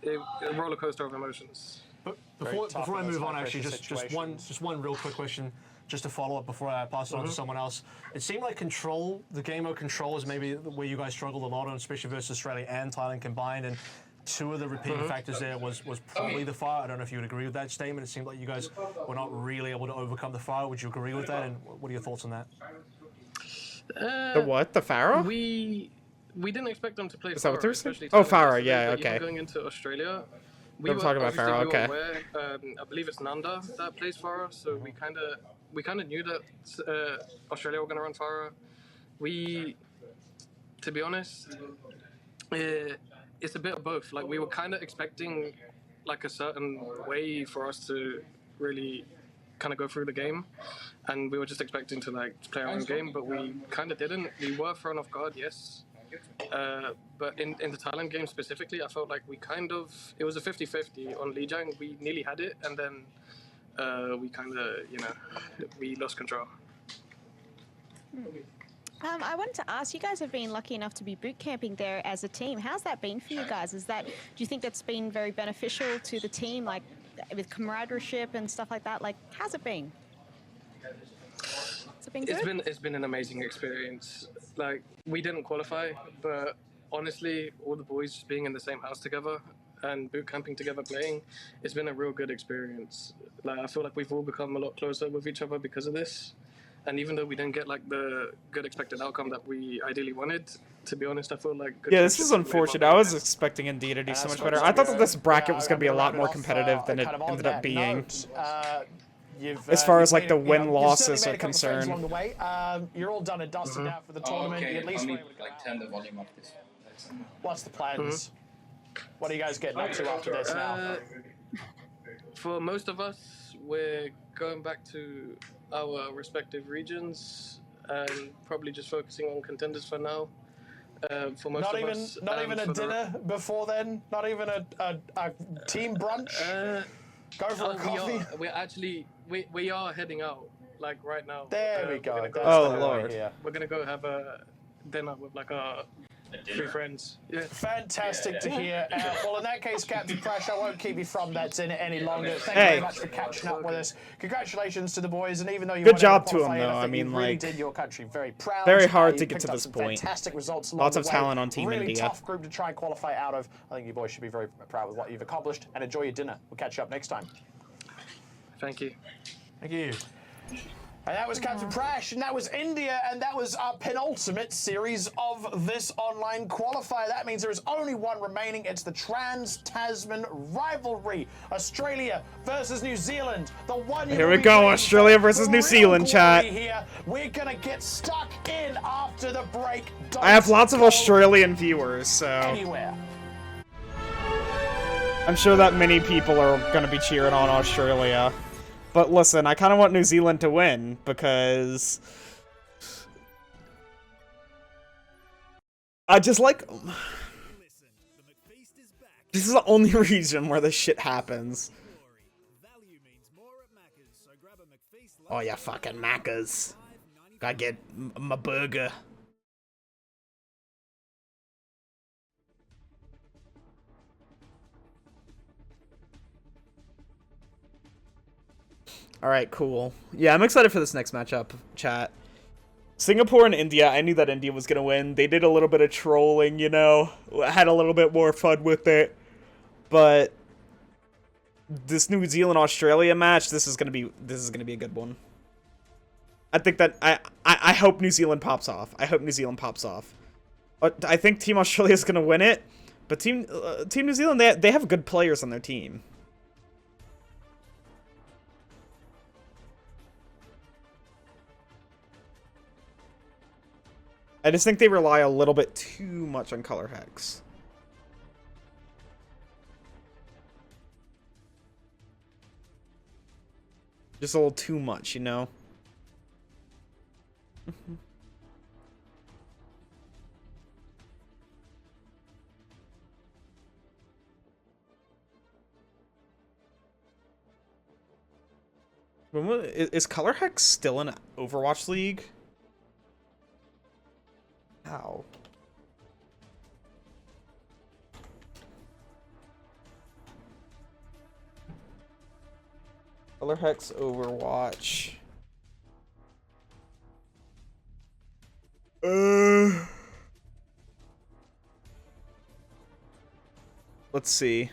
a roller coaster of emotions. But before I move on, actually, just one real quick question, just to follow up before I pass it on to someone else. It seemed like the game mode control is maybe where you guys struggled a lot on, especially versus Australia and Thailand combined. And two of the repeating factors there was probably the fire. I don't know if you would agree with that statement. It seemed like you guys were not really able to overcome the fire. Would you agree with that? And what are your thoughts on that? The what? The Pharaoh? We didn't expect them to play. Is that what they're saying? Especially Oh, Thailand Farah, yeah, yesterday, but okay. even going into Australia, I'm talking about Farah, okay. Aware, I believe it's Nanda that plays Farah, so we kind of knew that Australia were going to run Farah. To be honest, it's a bit of both. Like, we were kind of expecting like a certain way for us to really kind of go through the game, and we were just expecting to like play our own game, but we kind of didn't. We were thrown off guard, yes, but in the Thailand game specifically, I felt like it was a 50-50 on Lijiang. We nearly had it, and then we kind of, we lost control. I wanted to ask, you guys have been lucky enough to be boot camping there as a team. How's that been for you guys? Do you think that's been very beneficial to the team, like with camaraderie and stuff like that? Like, how's it been? Has it been good? It's been an amazing experience. Like, we didn't qualify, but honestly, all the boys just being in the same house together and boot camping together playing, it's been a real good experience. Like, I feel like we've all become a lot closer with each other because of this. And even though we didn't get like the good expected outcome that we ideally wanted, to be honest, I feel like... Yeah, this is unfortunate. I was expecting India to do so much better. I thought that this bracket was going to be a lot more competitive than it ended up being. As far as like the win-losses are concerned. Along the way. You're all done and dusted now for the tournament. Okay. At least Let me turn the volume up this. What's the plans? What are you guys getting up to after this now? For most of us, we're going back to our respective regions and probably just focusing on contenders for now. For most not of even, us, not even a dinner before then. Not even a team brunch. Go for a coffee. We are heading out like right now. There we go. Oh Lord. We're gonna go have a dinner with like our 3 friends. Yeah. Fantastic to hear. Well, in that case, Captain Crash, I won't keep you from that dinner any longer. Thank you very much for catching up with us. Congratulations to the boys, and even though you good job to them, though. I mean, you really did your country very proud. Very hard to get to this point. Fantastic results. Lots of talent on Team really India. Tough group to try and qualify out of. I think you boys should be very proud with what you've accomplished, and enjoy your dinner. We'll catch you up next time. Thank you. Thank you. And that was Captain Prash, and that was India, and that was our penultimate series of this online qualifier. That means there is only one remaining. It's the Trans-Tasman rivalry. Australia versus New Zealand. The one. Here we go, Australia versus New Zealand, chat. Here. We're gonna get stuck in after the break. I have lots of Australian viewers, so anywhere. I'm sure that many people are gonna be cheering on Australia. But listen, I kind of want New Zealand to win, because I just like... This is the only region where this shit happens. Oh yeah, fucking Macca's. Gotta get my burger. Alright, cool. Yeah, I'm excited for this next matchup, chat. Singapore and India, I knew that India was gonna win. They did a little bit of trolling, you know. Had a little bit more fun with it. But this New Zealand-Australia match, this is gonna be a good one. I think that I hope New Zealand pops off. I hope New Zealand pops off. I think Team Australia is gonna win it, but Team New Zealand, they have good players on their team. I just think they rely a little bit too much on color hex. Just a little too much, you know? Is color hex still in Overwatch League? How? Color hex Overwatch. Let's see.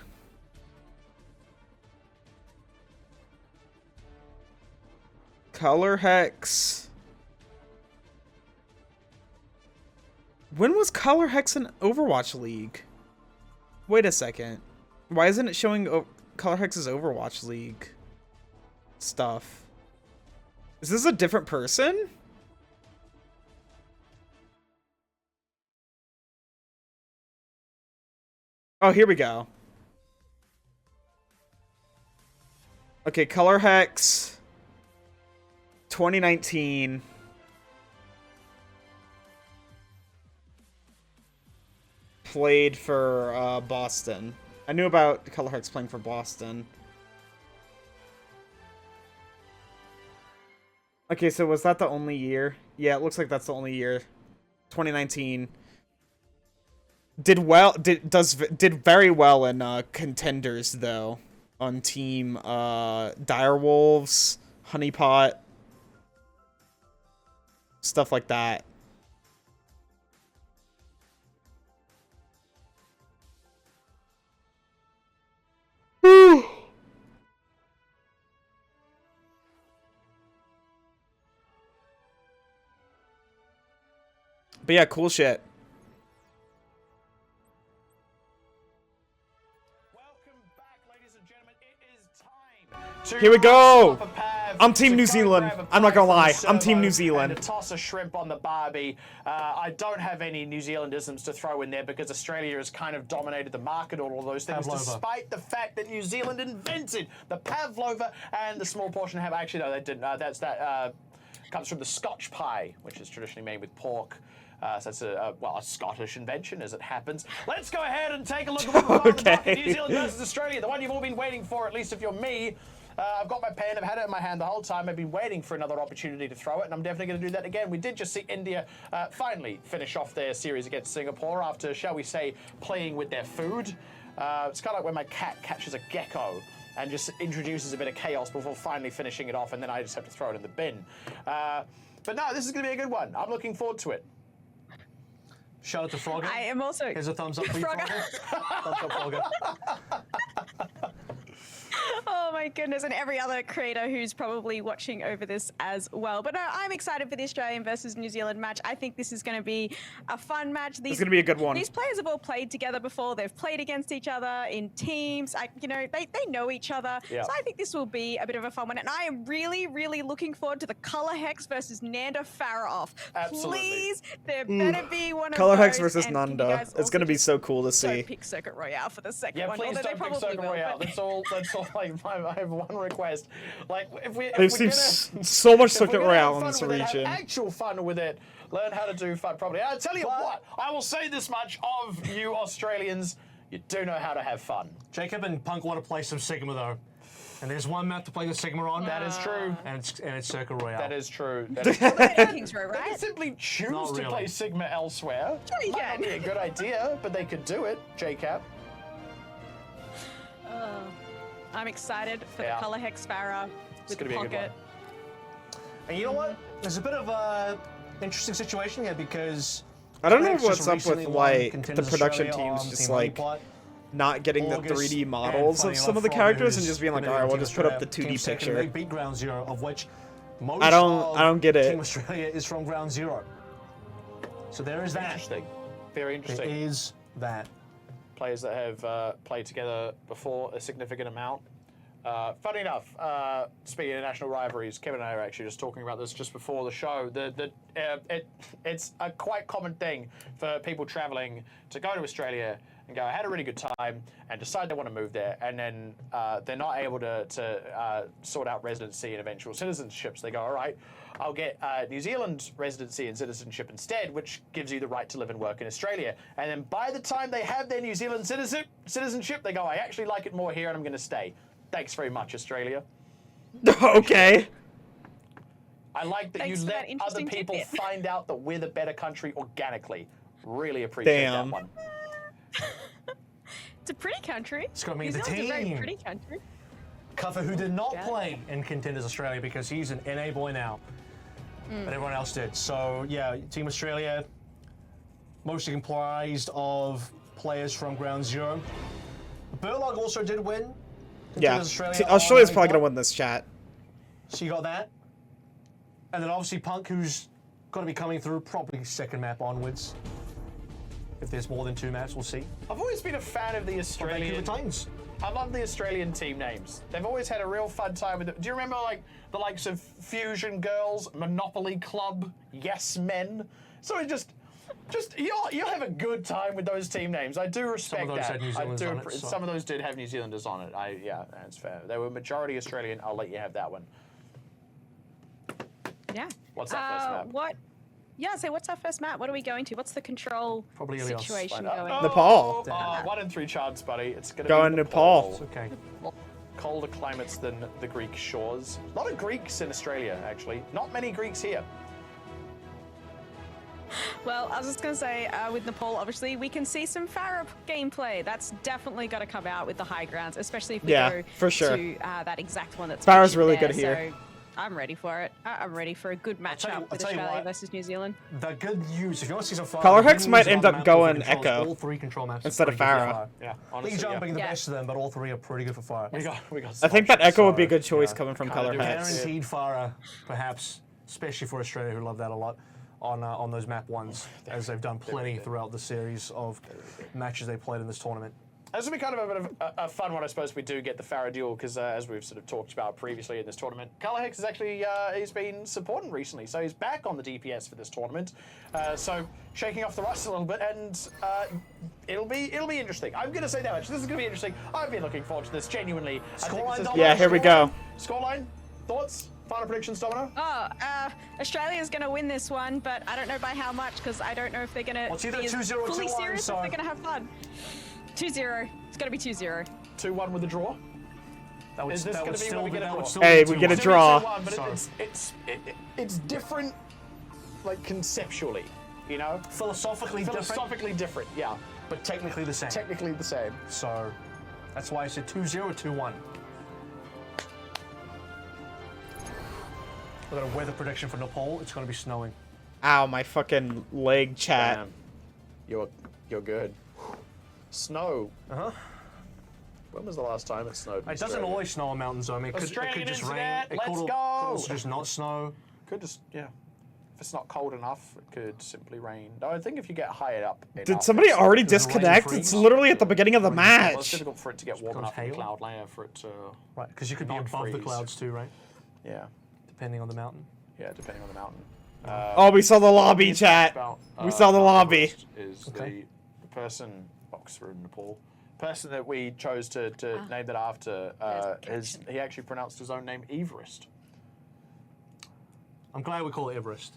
Color hex. When was Color Hex in Overwatch League? Wait a second. Why isn't it showing Color Hex's Overwatch League stuff? Is this a different person? Oh, here we go. Okay, Color Hex 2019. Played for Boston. I knew about Color Hex playing for Boston. Okay, so was that the only year? Yeah, it looks like that's the only year. 2019. Did very well in contenders though. On team Direwolves, Honeypot, stuff like that. But yeah, cool shit. Welcome back, ladies and gentlemen. It is time. Here we go. I'm Team New Zealand. I'm not gonna lie. I'm Team New Zealand. And to toss a shrimp on the barbie. I don't have any New Zealandisms to throw in there because Australia has kind of dominated the market, all of those things, despite the fact that New Zealand invented the pavlova and the small portion have. Actually, no, they didn't. That comes from the Scotch pie, which is traditionally made with pork. So it's a Scottish invention, as it happens. Let's go ahead and take a look at what we've got in New Zealand versus Australia, the one you've all been waiting for, at least if you're me. I've got my pen. I've had it in my hand the whole time. I've been waiting for another opportunity to throw it, and I'm definitely going to do that again. We did just see India finally finish off their series against Singapore after, shall we say, playing with their food. It's kind of like when my cat catches a gecko and just introduces a bit of chaos before finally finishing it off, and then I just have to throw it in the bin. But no, this is going to be a good one. I'm looking forward to it. Shout out to Frogger. I am also. Here's a thumbs up for you, Frogger. Thumbs up, Frogger. Oh my goodness, and every other creator who's probably watching over this as well. But no, I'm excited for the Australian versus New Zealand match. I think this is going to be a fun match. It's going to be a good one. These players have all played together before. They've played against each other in teams. They know each other. Yeah. So I think this will be a bit of a fun one. And I am really, really looking forward to the Color Hex versus Nanda Farah. Absolutely. Please, there better be one of Color those. Hex versus And Nanda. It's going to be so cool to see. Don't pick Circuit Royale for the second Yeah, one. please Although they don't pick probably Circuit will, Royale. but- That's all. I have one request. Like, They've seen so much Circuit Royale in this region. Have actual fun with it. Learn how to do fun properly. I'll tell you what. I will say this much of you Australians: you do know how to have fun. Jacob and Punk want to play some Sigma though, and there's one map to play the Sigma on. That is true. And it's Circuit Royale. That is true. That is Vikings Row, They right? could simply choose Not to really. play Sigma elsewhere. Sure you Might can. not be a good idea, but they could do it. JCap. I'm excited for Yeah. the Color Hex Farah with the gonna be a good pocket. And you know what? There's a bit of a interesting situation here because I don't know Drake's just what's up recently with, won like, Contenders the production Australia teams on just, Team like, Honeypot. not getting the August, 3D and models funny of some of enough, the characters Frogger, and just being like, who's alright, we'll Team just put up the Australia, came 2D second. They picture. beat Ground Zero, of which most I don't get it. Team Australia is from Ground Zero. So there is that. Interesting. Very There interesting. is that. Players that have played together before a significant amount. Funny enough, speaking of national rivalries, Kevin and I were actually just talking about this just before the show. It's a quite common thing for people traveling to go to Australia and go, I had a really good time, and decide they want to move there, and then they're not able to sort out residency and eventual citizenships. They go, all right, I'll get New Zealand residency and citizenship instead, which gives you the right to live and work in Australia. And then by the time they have their New Zealand citizenship, they go, I actually like it more here and I'm going to stay. Thanks very much, Australia. Okay. I like that Thanks you for let that interesting other people tidbit. find out that we're the better country organically. Really appreciate Damn. that one. It's a pretty country. It's got to be New the Zealand's a very team. pretty country. Cover who did not Yeah. play in Contenders Australia because he's an NA boy now. But everyone else did. So yeah, Team Australia, mostly comprised of players from Ground Zero. Burlog also did win. Yeah. Contenders Australia Australia's on probably going to Honeypot. win this chat. So you got that. And then obviously Punk, who's got to be coming through probably second map onwards. If there's more than 2 maps, we'll see. I've always been a fan of the For Australian. Vancouver Titans. I love the Australian team names. They've always had a real fun time with it. Do you remember like the likes of Fusion Girls, Monopoly Club, Yes Men? So it just you'll have a good time with those team names. I do respect Some of those that. had New I Zealanders do. on it, so. Some of those did have New Zealanders on it. Yeah, that's fair. They were majority Australian. I'll let you have that one. Yeah. What's that first map? What? Yeah, so what's our first map? What are we going to? What's the control Probably Ilios. situation Find out. going? Nepal. Oh, 1 in 3 chance, buddy. It's gonna Going be Nepal. It's okay. Colder climates than the Greek shores. A lot of Greeks in Australia, actually. Not many Greeks here. Well, I was just going to say, with Nepal, obviously, we can see some Farah gameplay. That's definitely got to come out with the high grounds, especially if we Yeah, go for sure. to that exact one that's Farah's featured really there. good here. So I'm ready for it. I'm ready for a good tell you- matchup I'll with tell you Australia what. versus New Zealand. The good news, if you want to see some fun, Color the Hex good might news end about up the map going controls, Echo all 3 control maps are instead of pretty good for Farah. fire. Yeah, Lee honestly, Jump being the Yeah. best of them, but all 3 are pretty good for fire. We got I think that Echo would be a good choice yeah. coming from Kinda Color do Hex. Guaranteed fire, perhaps, especially for Australia, who love that a lot on those map ones, as they've done plenty throughout the series of matches they played in this tournament. This will be kind of a bit of a fun one, I suppose. We do get the Farah duel because, as we've sort of talked about previously in this tournament, Color Hex is actually he's been supporting recently, so he's back on the DPS for this tournament. So shaking off the rust a little bit, and it'll be interesting. I'm going to say that much. This is going to be interesting. I've been looking forward to this genuinely. Scoreline, Domino? Yeah, here we go. Scoreline, thoughts, final predictions, Domino. Oh, Australia's going to win this one, but I don't know by how much because I don't know if they're going to Well, it's either be as 2-0 or fully 2-1, serious so- or if they're going to have fun. 2-0. It's going to be 2-0. 2-1 with the draw. That would, Is this that going would to be still, when we get a that would draw? still Hey, be we get a 2-1. draw. But Sorry. it's different, like conceptually, you know? Philosophically different, Philosophically different, yeah. but technically the same. Technically the same. So that's why I said 2-0, 2-1. We've got a weather prediction for Nepal. It's going to be snowing. Ow, my fucking leg, chat. Damn. You're good. Snow. Uh-huh. When was the last time it snowed? in It doesn't Australia? always snow on mountains, though. I mean, it could Australian just rain. internet, It let's could go! also just not snow. Could just, yeah. If it's not cold enough, it could simply rain. No, I think if you get higher up enough, Did somebody it's- already Does the rain disconnect? freeze? It's literally at the beginning of the Well, it's match. difficult for it to get warm becomes enough in the hail? cloud layer for it to, Right, because you could be Not above the freeze. clouds too, right? yeah, Depending on the mountain. depending on the mountain. Oh, we saw the What lobby, we talked chat. about, We saw the lobby. first Is Okay. the person, Oxford in Nepal, person that we chose to name that after, he actually pronounced his own name Everest. I'm glad we call it Everest.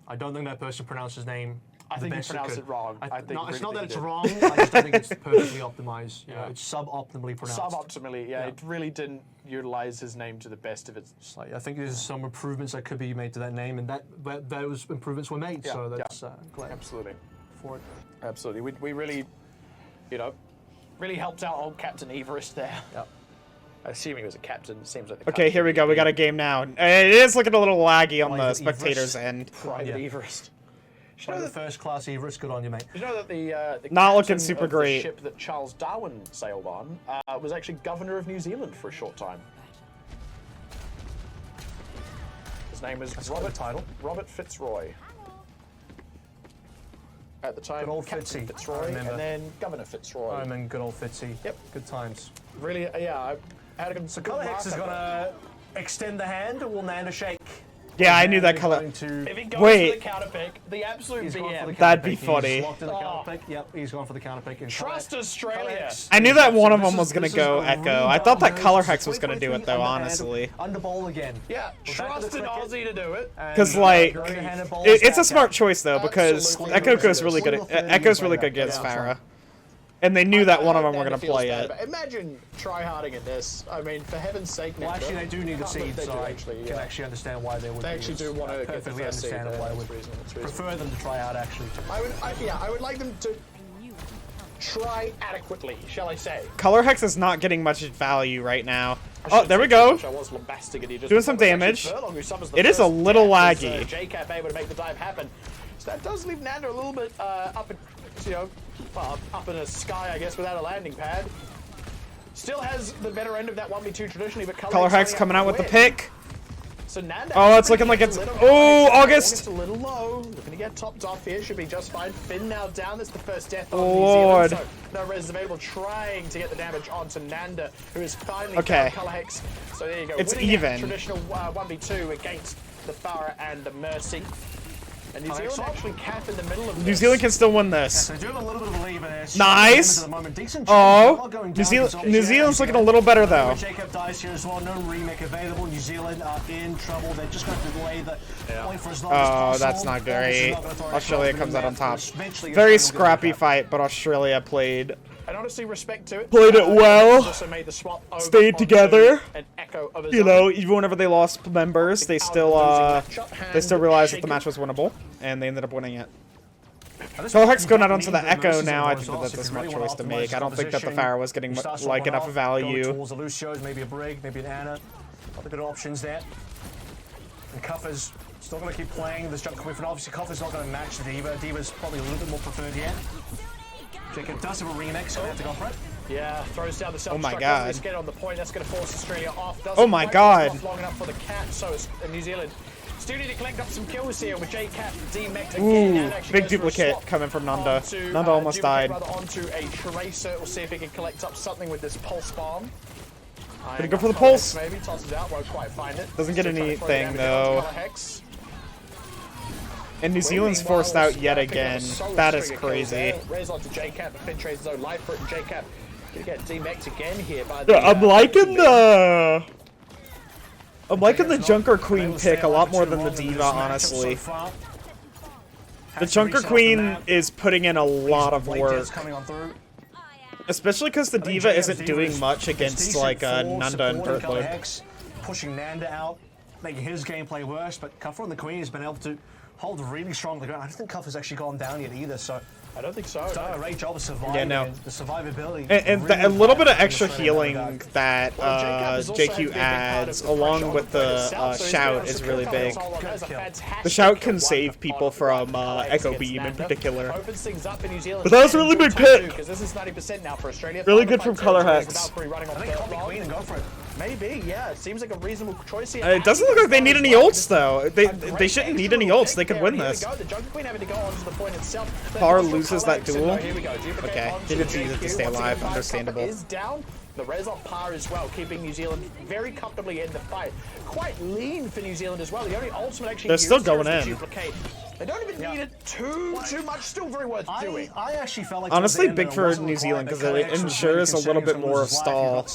I don't think that person pronounced his name. I think he best pronounced could. it wrong. I think no, it's really not that think it's he did. wrong. I just don't think it's perfectly optimized. You know, Yeah. it's suboptimally pronounced. Suboptimally, yeah, it really didn't utilize his name to the best of its. It's like, I think there's some improvements that could be made to that name, and those improvements were made. Yeah, so yeah. that's glad Absolutely, for it. absolutely. We really, really helped out old Captain Everest there. Yep. I assume he was a captain. It seems like the Okay, here we go. We got a game now. It is looking a little laggy on the Private spectators' Everest. end. Private Yeah. Everest. Try the first class Everest. Good on you, mate. Did you know that the Not looking captain super of the great. ship that Charles Darwin sailed on was actually governor of New Zealand for a short time? His name was Robert Fitzroy. At the time, Good old Captain Fitzy, I Fitzroy, remember. and then Governor Fitzroy. I'm in good old Fitzy. Yep. Good times. Really, yeah. I had a So Color Hex is gonna extend the hand, or will Nanda shake? Yeah, I knew that He's color. going to- If he goes Wait. for the counter pick, the absolute He's gone for the BM. That'd counter be pick. funny. He's locked in the Oh. counter pick. Yep, he's gone for the counter pick. And Trust Color Australia. Hex- I knew that one of This them is- was gonna this is go a Echo. really I thought that bad Color move. Hex was gonna do it though, Underhand, honestly. Underball again. Yeah, Well, back to trust the an cricket. Aussie to do it. Because And, like, going to hand it balls it's a back smart out. choice though because Absolutely Echo goes really good. Echo's really good against Farah, and they knew that one of them were gonna play it. Imagine tryharding in this. I mean, for heaven's sake, Well, actually, they do need the Can't believe seed, they so do, I actually, can yeah. actually understand why they would. They actually do want to get the perfectly first seed. understand why I would That's reasonable. prefer them to try out actually. I would like them to try adequately, shall I say? Color Hex is not getting much value right now. Oh, there we go. I was lambasting it. He just Doing some it's actually damage. Furlong who suffers the It is a first little death as, laggy. JCap able to make the dive happen. So that does leave Nanda a little bit up in the sky, I guess, without a landing pad. Still has the better end of that 1v2 traditionally, but Color Hex coming out with the pick. So Nanda. Oh, it's looking like it's. Oh, August. It's a little low. Looking to get topped off here. Should be just fine. Finn now down. That's the first death on Lord. New Zealand. So no res available. Trying to get the damage onto Nanda, who is finally Okay. found Color Hex. So there you go. It's Winning that even. Traditional 1v2 against the Farah and the Mercy. And New Zealand actually cap in the middle of this. New Zealand can still win this. So do have a little bit of a lead in this. Nice. At the moment. Decent Oh, not going New down Zealand. because New obviously, Zealand's looking a little better though. Jacob dies here as well. No remake available. New Zealand are in trouble. They're just going to delay the point for as long as Oh, possible. that's not great. Obviously not gonna throw Australia anything comes out on in there, top. but eventually Very Australia will get scrappy the fight, but Australia played. And honestly, respect to it. Played it well. Also made the swap over Stayed onto together. An Echo of his You own. know, even whenever they lost members, they still realized that the match was winnable, and they ended up winning it. Color Hex going out onto the Echo now. I think that's a smart choice to make. I don't think that the Farah was getting like enough value. Towards the Lucios, maybe a Brig, maybe an Anna. Other good options there. And Cuffer's still going to keep playing this jump coming from. Obviously, Cuffer's not going to match the Diva. Diva's probably a little bit more preferred yet. Jacob does have a remix, so they have to go for it. Yeah, throws down the self. Oh my God. Let's get on the point. That's going to force Australia off. Doesn't Oh my quite God. off long enough for the cat. So it's New Zealand. Still need to collect up some kills here with J-Cap D-Mech again. Ooh, and actually big goes for a duplicate swap coming from Nanda. onto, Nanda almost duplicate died. rather onto a Tracer. We'll see if he can collect up something with this Pulse Bomb. Gonna go for the pulse. Maybe tosses it out, won't quite find it. Doesn't get Still trying to throw anything, damage onto though. Color Hex. And New Zealand's forced out yet again. That is crazy. Raise onto J-Cap, but Finn trades his own life for it, and J-Cap gonna get D-Mech again here by Yeah, the. I'm liking the Junker Queen pick a lot more than the Diva, honestly. The Junker Queen is putting in a lot of work. Coming on through. Especially because the Diva isn't doing much against like Nanda and Bertload. Pushing Nanda out, making his gameplay worse, but Kuffer and the Queen has been able to hold really strong on the ground. I don't think Kuffer's actually gone down yet either, so I don't think so. He's done a great job of surviving. Yeah, no. The survivability. And really a little bit of high extra in the healing regard. that JQ adds, along with the shout, is really big. The shout can save people from Echo Beam in particular. But that was a really big pick. Because this is 90% now for Australia. Really good from Color Hex. I think call the Queen and go for it. Maybe, yeah. It seems like a reasonable choice here. It doesn't look like they need any ults though. They shouldn't need any ults. They could win this. The Jungle Queen having to go onto the point itself. Par loses that duel. Here we go. Okay, he did use it to stay alive. Understandable. Is down. The res on Par as well, keeping New Zealand very comfortably in the fight. Quite lean for New Zealand as well. The only ultimate actually They're still used here going is the in. duplicate. They don't even need it too much. Still very worth doing. I actually felt like Honestly, big for New Zealand because it ensures a little bit more of stall.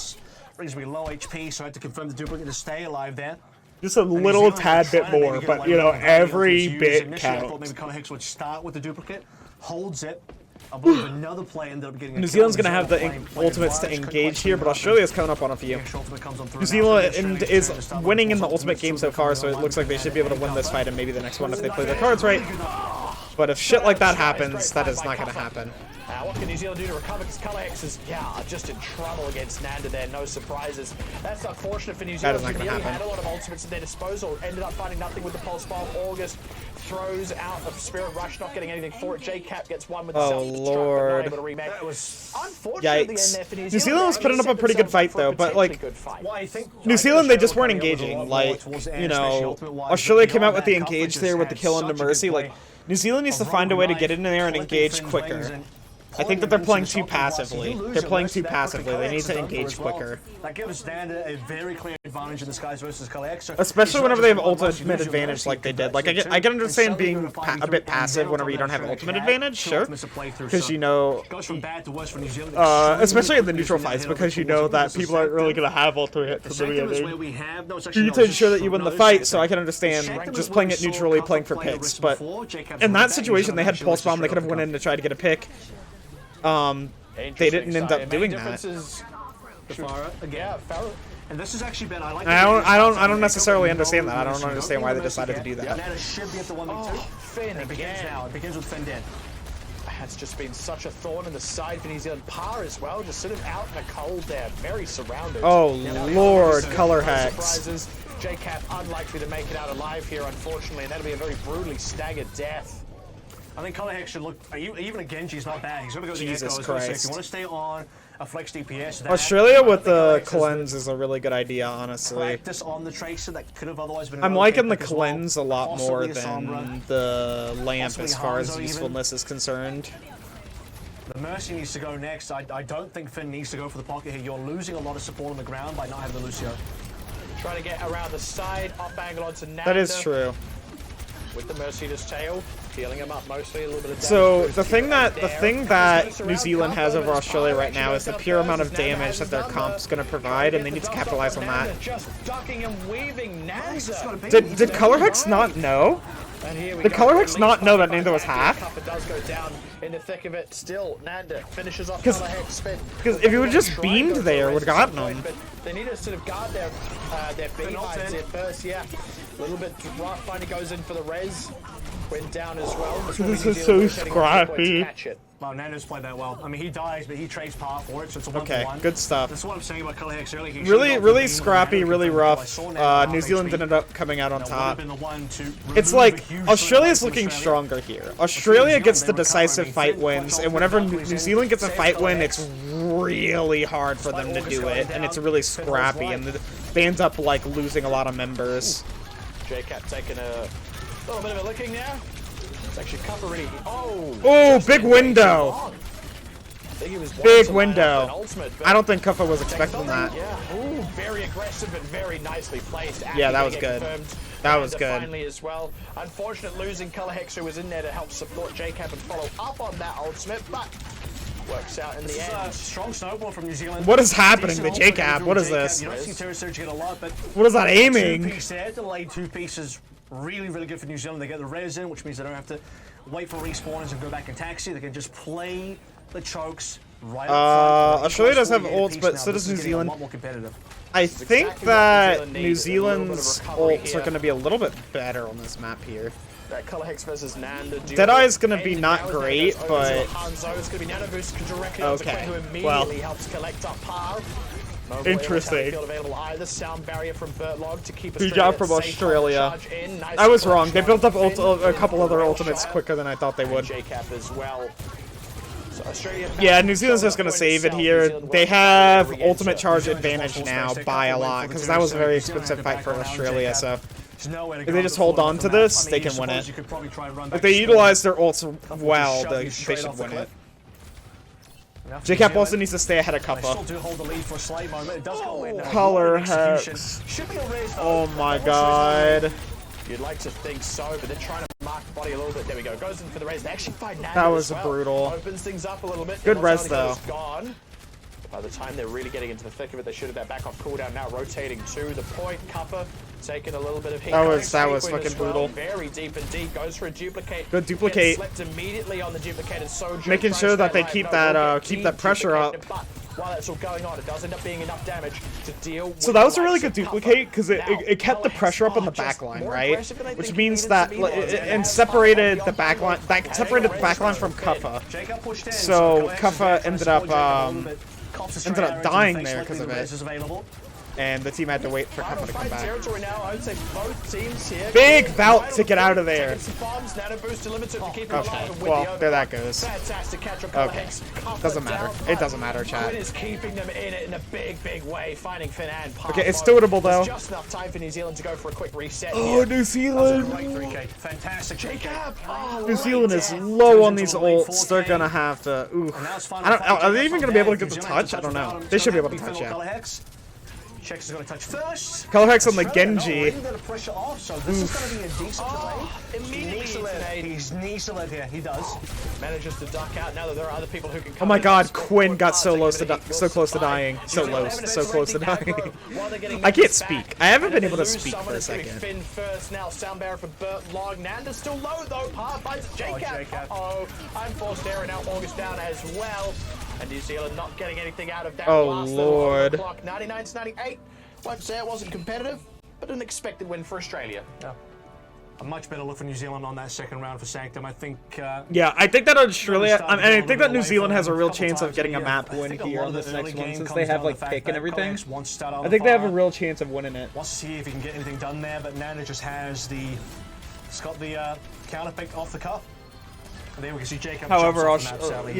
Reasonably low HP, so I had to confirm the duplicate to stay alive there. Just a little tad bit more, but you know, every bit I thought maybe counts. Color Hex would start with the duplicate, holds it. I believe another play ended up getting. New Zealand's gonna have the ultimates to engage here, but Australia's coming up on a few. New Zealand is winning in the ultimate game so far, so it looks like they should be able to win this fight and maybe the next one if they play their cards right. But if shit like that happens, that is not gonna happen. What can New Zealand do to recover? Because Color Hex is, just in trouble against Nanda there. No surprises. That's unfortunate for New Zealand. That is not going to happen. Had a lot of ultimates at their disposal. Ended up finding nothing with the Pulse Bomb. August throws out of Spirit Rush, not getting anything for it. J-Cap gets one with the self-destruct, but Lord. not able to remake. That was unfortunate at the end there for New Zealand. New Zealand was putting up a pretty good fight though, but like New Zealand, they just weren't engaging. Like, you know, Australia came out with the engage there with the kill into Mercy. Like, New Zealand needs to find a way to get in there and engage quicker. I think that they're playing too passively. They're playing too passively. They need to engage quicker. That gives Nanda a very clear advantage in the skies versus Color Hex. Especially whenever they have ultimate advantage like they did. Like, I can understand being a bit passive whenever you don't have ultimate advantage, sure. Because, you know, especially in the neutral fights, because you know that people aren't really going to have ultimate from the beginning. You need to ensure that you win the fight, so I can understand just playing it neutrally, playing for picks. But in that situation, they had Pulse Bomb, they could have went in to try to get a pick. They didn't end up doing that. And this has actually been. I don't necessarily understand that. I don't understand why they decided to do that. Nanda should be at the 1v2. Finn It begins now. It begins with Finn dead. That's just been such a thorn in the side for New Zealand. Par as well, just sort of out in the cold there, very surrounded. Oh Lord, Color Hex. J-Cap unlikely to make it out alive here, unfortunately, and that'll be a very brutally staggered death. I think Color Hex should look, even a Genji's not bad. He's going to go to the Jesus Echo. Christ. If you want to stay on a flex DPS, Australia with the cleanse is a really good idea, honestly. Practice on the Tracer that could have otherwise been. I'm liking the cleanse a lot more than the lamp as far as usefulness is concerned. The Mercy needs to go next. I don't think Finn needs to go for the pocket here. You're losing a lot of support on the ground by not having the Lucio. Trying to get around the side, up angle onto Nanda. That is true. With the Mercedes tail, healing him up mostly, a little bit of damage. So the thing that New Zealand has over Australia right now is the pure amount of damage that their comp's going to provide, and they need to capitalize on that. Just ducking and weaving Nanda. Did Color Hex not know? Did Color Hex not know that Nanda was half? It does go down in the thick of it. Still, Nanda finishes off Color Hex. Because if he would just beamed there, it would have gotten him. They need to sort of guard their beehives here first, yeah. A little bit rough, finally goes in for the res. Went down as well. This is so scrappy. Well, Nando's played that well. I mean, he dies, but he trades Par for it, so it's a 1-1. Okay, good stuff. That's what I'm saying about Color Hex earlier. Really scrappy, really rough. New Zealand ended up coming out on top. It's like, Australia's looking stronger here. Australia gets the decisive fight wins, and whenever New Zealand gets a fight win, it's really hard for them to do it, and it's really scrappy, and they end up, like, losing a lot of members. J-Cap taking a little bit of a licking there. It's actually Cup already. Oh, big window. Big window. I don't think Kuffa was expecting that. Yeah. Ooh, very aggressive and very nicely placed. Yeah, that was good. That was good. Finally as well. Unfortunate losing Color Hex, who was in there to help support J-Cap and follow up on that ultimate, but works out in the end. Strong snowball from New Zealand. What is happening to J-Cap? What is this? You don't see Terror Surge get a lot, but what is that aiming? Two-piece there, delayed two-piece is really good for New Zealand. They get the res in, which means they don't have to wait for respawners and go back and taxi. They can just play the chokes right up front. Australia does have Almost 40 ults, apiece but now. so This does is New getting a Zealand. lot more competitive. I think exactly what New that Zealand New needs, a little bit of Zealand's recovery ults are here. going to be a little bit better on this map here. That Color Hex versus Nanda. Deadeye is going to be not great, but... Hanzo is going to be Nanda boost directly Okay, onto Quinn, who well. immediately helps collect up par. Interesting. Field available either. Sound barrier from Bertlog to keep Good job from Australia. I was wrong. They built up a couple other ultimates quicker than I thought they would. JCap as well. So Australia Yeah, New Zealand's just going to save it here. They have ultimate charge advantage now by a lot, because that was a very expensive fight for Australia, so... If they just hold on to this, they can win it. If they utilize their ults well, they should win it. JCap also needs to stay ahead of Kappa. Color Hex. Oh my god. You'd like to think so, but they're trying to mark the body a little bit. There we go. Goes in for the raise. They actually find Nanda That was as well. brutal. Opens things up a little bit. Good res though. Gone. By the time they're really getting into the thick of it, they should have that back off cooldown now, rotating to the point. Kappa taking a little bit of heat. That was fucking brutal. Very deep and deep. Goes for a duplicate. Good duplicate. Gets slept immediately on the duplicated Sojourn. Making sure that they keep that pressure up. But while that's all going on, it does end up being enough damage to deal with. So that was a really good duplicate because it kept the pressure up on the backline, right? Which means that and separated the backline from Kuffa. So Kuffa ended up dying there because of it. And the team had to wait for Kuffa to come back. Big bout to get out of there. Okay, well, there that goes. Okay, doesn't matter. It doesn't matter, chat. Is keeping them in it in a big way, finding Finn and Park. Okay, it's suitable though. Just enough time for New Zealand to go for a quick reset. Oh, New Zealand! Fantastic, New Zealand is low on these ults. They're gonna have to. Ooh, are they even gonna be able to get the touch? I don't know. They should be able to touch, yeah. Chex is going to touch first. Color Hex on the Genji. He's knee-solid here. He does. Manages to duck out now that there are other people who can come. Oh my god, Quinn got so close to dying. So close to dying. I can't speak. I haven't been able to speak for a second. Finn first now. Sound barrier for Bertlog. Nanda's still low though. Par finds JCap. Oh, I'm forced airing out August down as well. And New Zealand not getting anything out of that last Lord. little clock. 99 to 98. Won't say it wasn't competitive, but an expected win for Australia. Yeah. A much better look for New Zealand on that second round for Sanctum. I think. Yeah, I think that Australia, and I think that New Zealand has a real chance of getting a map win here on this next one, since they have like pick and everything. I think they have a real chance of winning it. Wants to see if he can get anything done there, but Nanda just has the. It's got the counter pick off the cuff. There we can see Jacob. However, Australia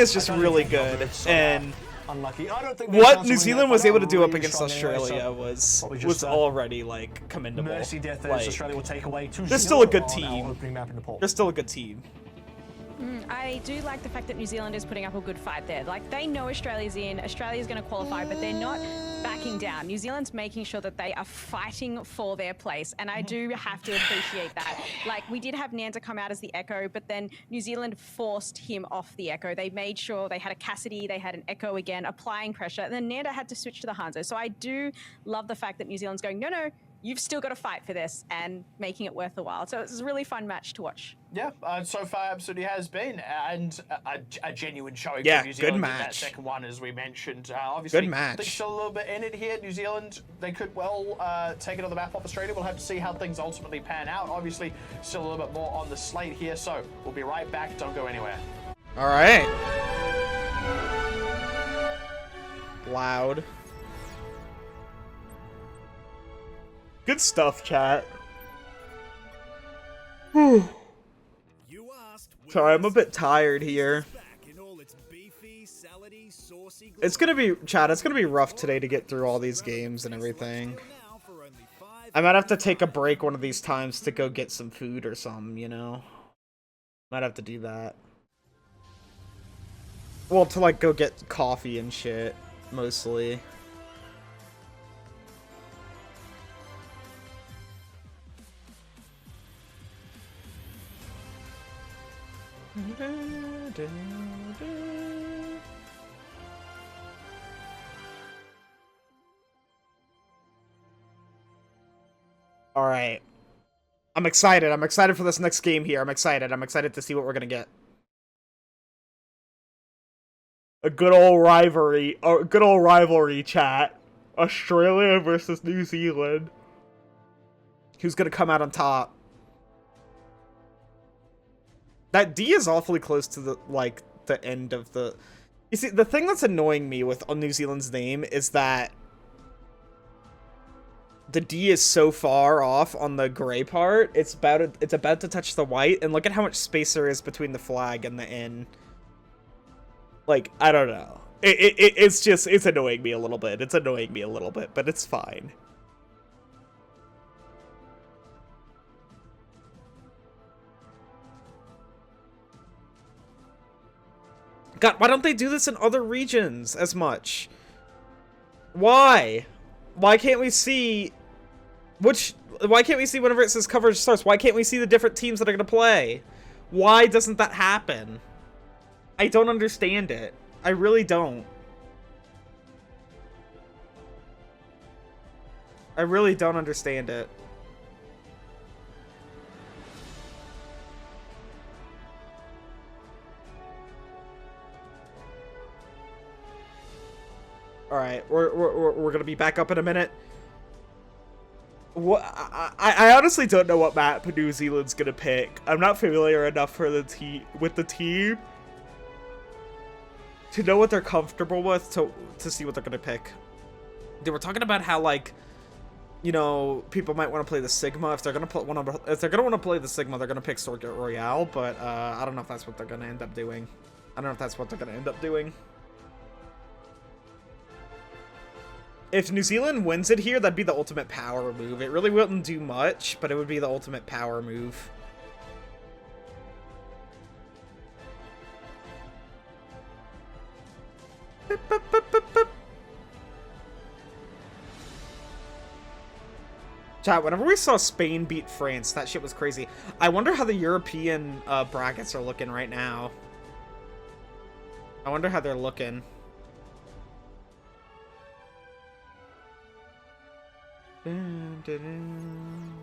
is just really good, and unlucky. I don't think what New Zealand was able to do up against Australia was already like commendable. Mercy death like, Australia will take away 2-0. They're still a good team. They're still a good team. I do like the fact that New Zealand is putting up a good fight there. Like, they know Australia's in, Australia's going to qualify, but they're not backing down. New Zealand's making sure that they are fighting for their place, and I do have to appreciate that. Like, we did have Nanda come out as the Echo, but then New Zealand forced him off the Echo. They made sure they had a Cassidy, they had an Echo again, applying pressure, and then Nanda had to switch to the Hanzo. So I do love the fact that New Zealand's going, no, you've still got to fight for this, and making it worth the while. So it's a really fun match to watch. Yeah, so far absolutely has been, and a genuine showing yeah, for New Zealand. Good match. That second one, as we mentioned, obviously, good match. There's still a little bit in it here. New Zealand, they could well take another map off Australia. We'll have to see how things ultimately pan out. Obviously, still a little bit more on the slate here, so we'll be right back. Don't go anywhere. All right. Loud. Good stuff, chat. Whew. Sorry, I'm a bit tired here. It's gonna be, chat, it's gonna be rough today to get through all these games and everything. I might have to take a break one of these times to go get some food or something, you know? Might have to do that. Well, to like go get coffee and shit, mostly. All right. I'm excited. I'm excited for this next game here. I'm excited to see what we're going to get. A good old rivalry, chat. Australia versus New Zealand. Who's gonna come out on top? That D is awfully close to the, like, the end of the... You see, the thing that's annoying me with New Zealand's name is that the D is so far off on the gray part, it's about to touch the white, and look at how much space there is between the flag and the N. Like, I don't know. It's annoying me a little bit. It's annoying me a little bit, but it's fine. God, why don't they do this in other regions as much? Why? Why can't we see why can't we see whenever it says coverage starts? Why can't we see the different teams that are going to play? Why doesn't that happen? I don't understand it. I really don't. I really don't understand it. Alright, we're gonna be back up in a minute. What I honestly don't know what map New Zealand's gonna pick. I'm not familiar enough for the with the team to know what they're comfortable with to see what they're gonna pick. They were talking about how, like, you know, people might want to play the Sigma. If they're gonna want to play the Sigma, they're gonna pick Circuit Royale. But I don't know if that's what they're gonna end up doing. If New Zealand wins it here, that'd be the ultimate power move. It really wouldn't do much, but it would be the ultimate power move. Boop, boop, boop, boop, boop. Chat, whenever we saw Spain beat France, that shit was crazy. I wonder how the European brackets are looking right now. I wonder how they're looking. Dun, dun,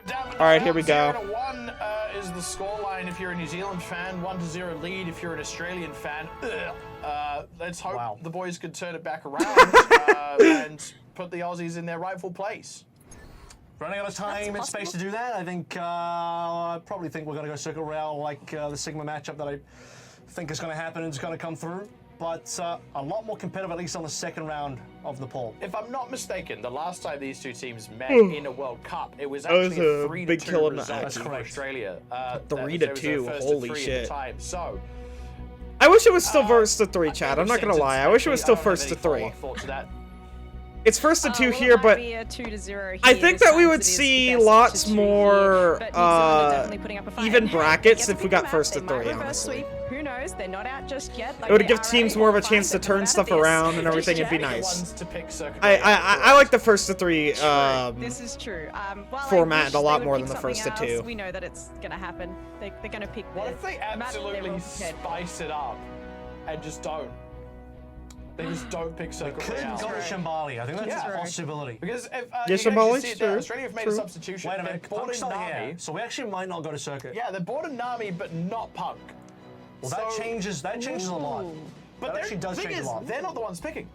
dun. All right, here we go. 0-1 is the scoreline if you're a New Zealand fan. 1-0 lead if you're an Australian fan. Let's hope the boys could turn it back around and put the Aussies in their rightful place. Running out of time and space to do that. I probably think we're going to go Circle Royale, like the Sigma matchup that I think is going to happen and is going to come through. But a lot more competitive, at least on the second round of the poll. If I'm not mistaken, the last time these two teams met in a World Cup, it was actually a 3-2 result for Australia. 3-2, holy shit. So, I wish it was still first to 3, Chad. I'm not gonna lie. I wish it was still first to 3. It's first to 2 here, but I think that we would see lots more even brackets if we got first to 3, honestly. Who knows? They're not out just yet. It would give teams more of a chance to turn stuff around and everything. It'd be nice. I like the first to 3 this is true. format a lot more than the first to 2. We know that it's gonna happen. They're gonna pick. What if they absolutely spice it up and just don't? They just don't pick Circle Royale. Could go to Shambali. I think that's a possibility. Because if Shambali, sure. Australia have made a substitution. Wait a minute, Punk's not here, so we actually might not go to Circuit. Yeah, they bought a Nami, but not Punk. Well, that changes a lot. But that actually does change a lot. They're not the ones picking.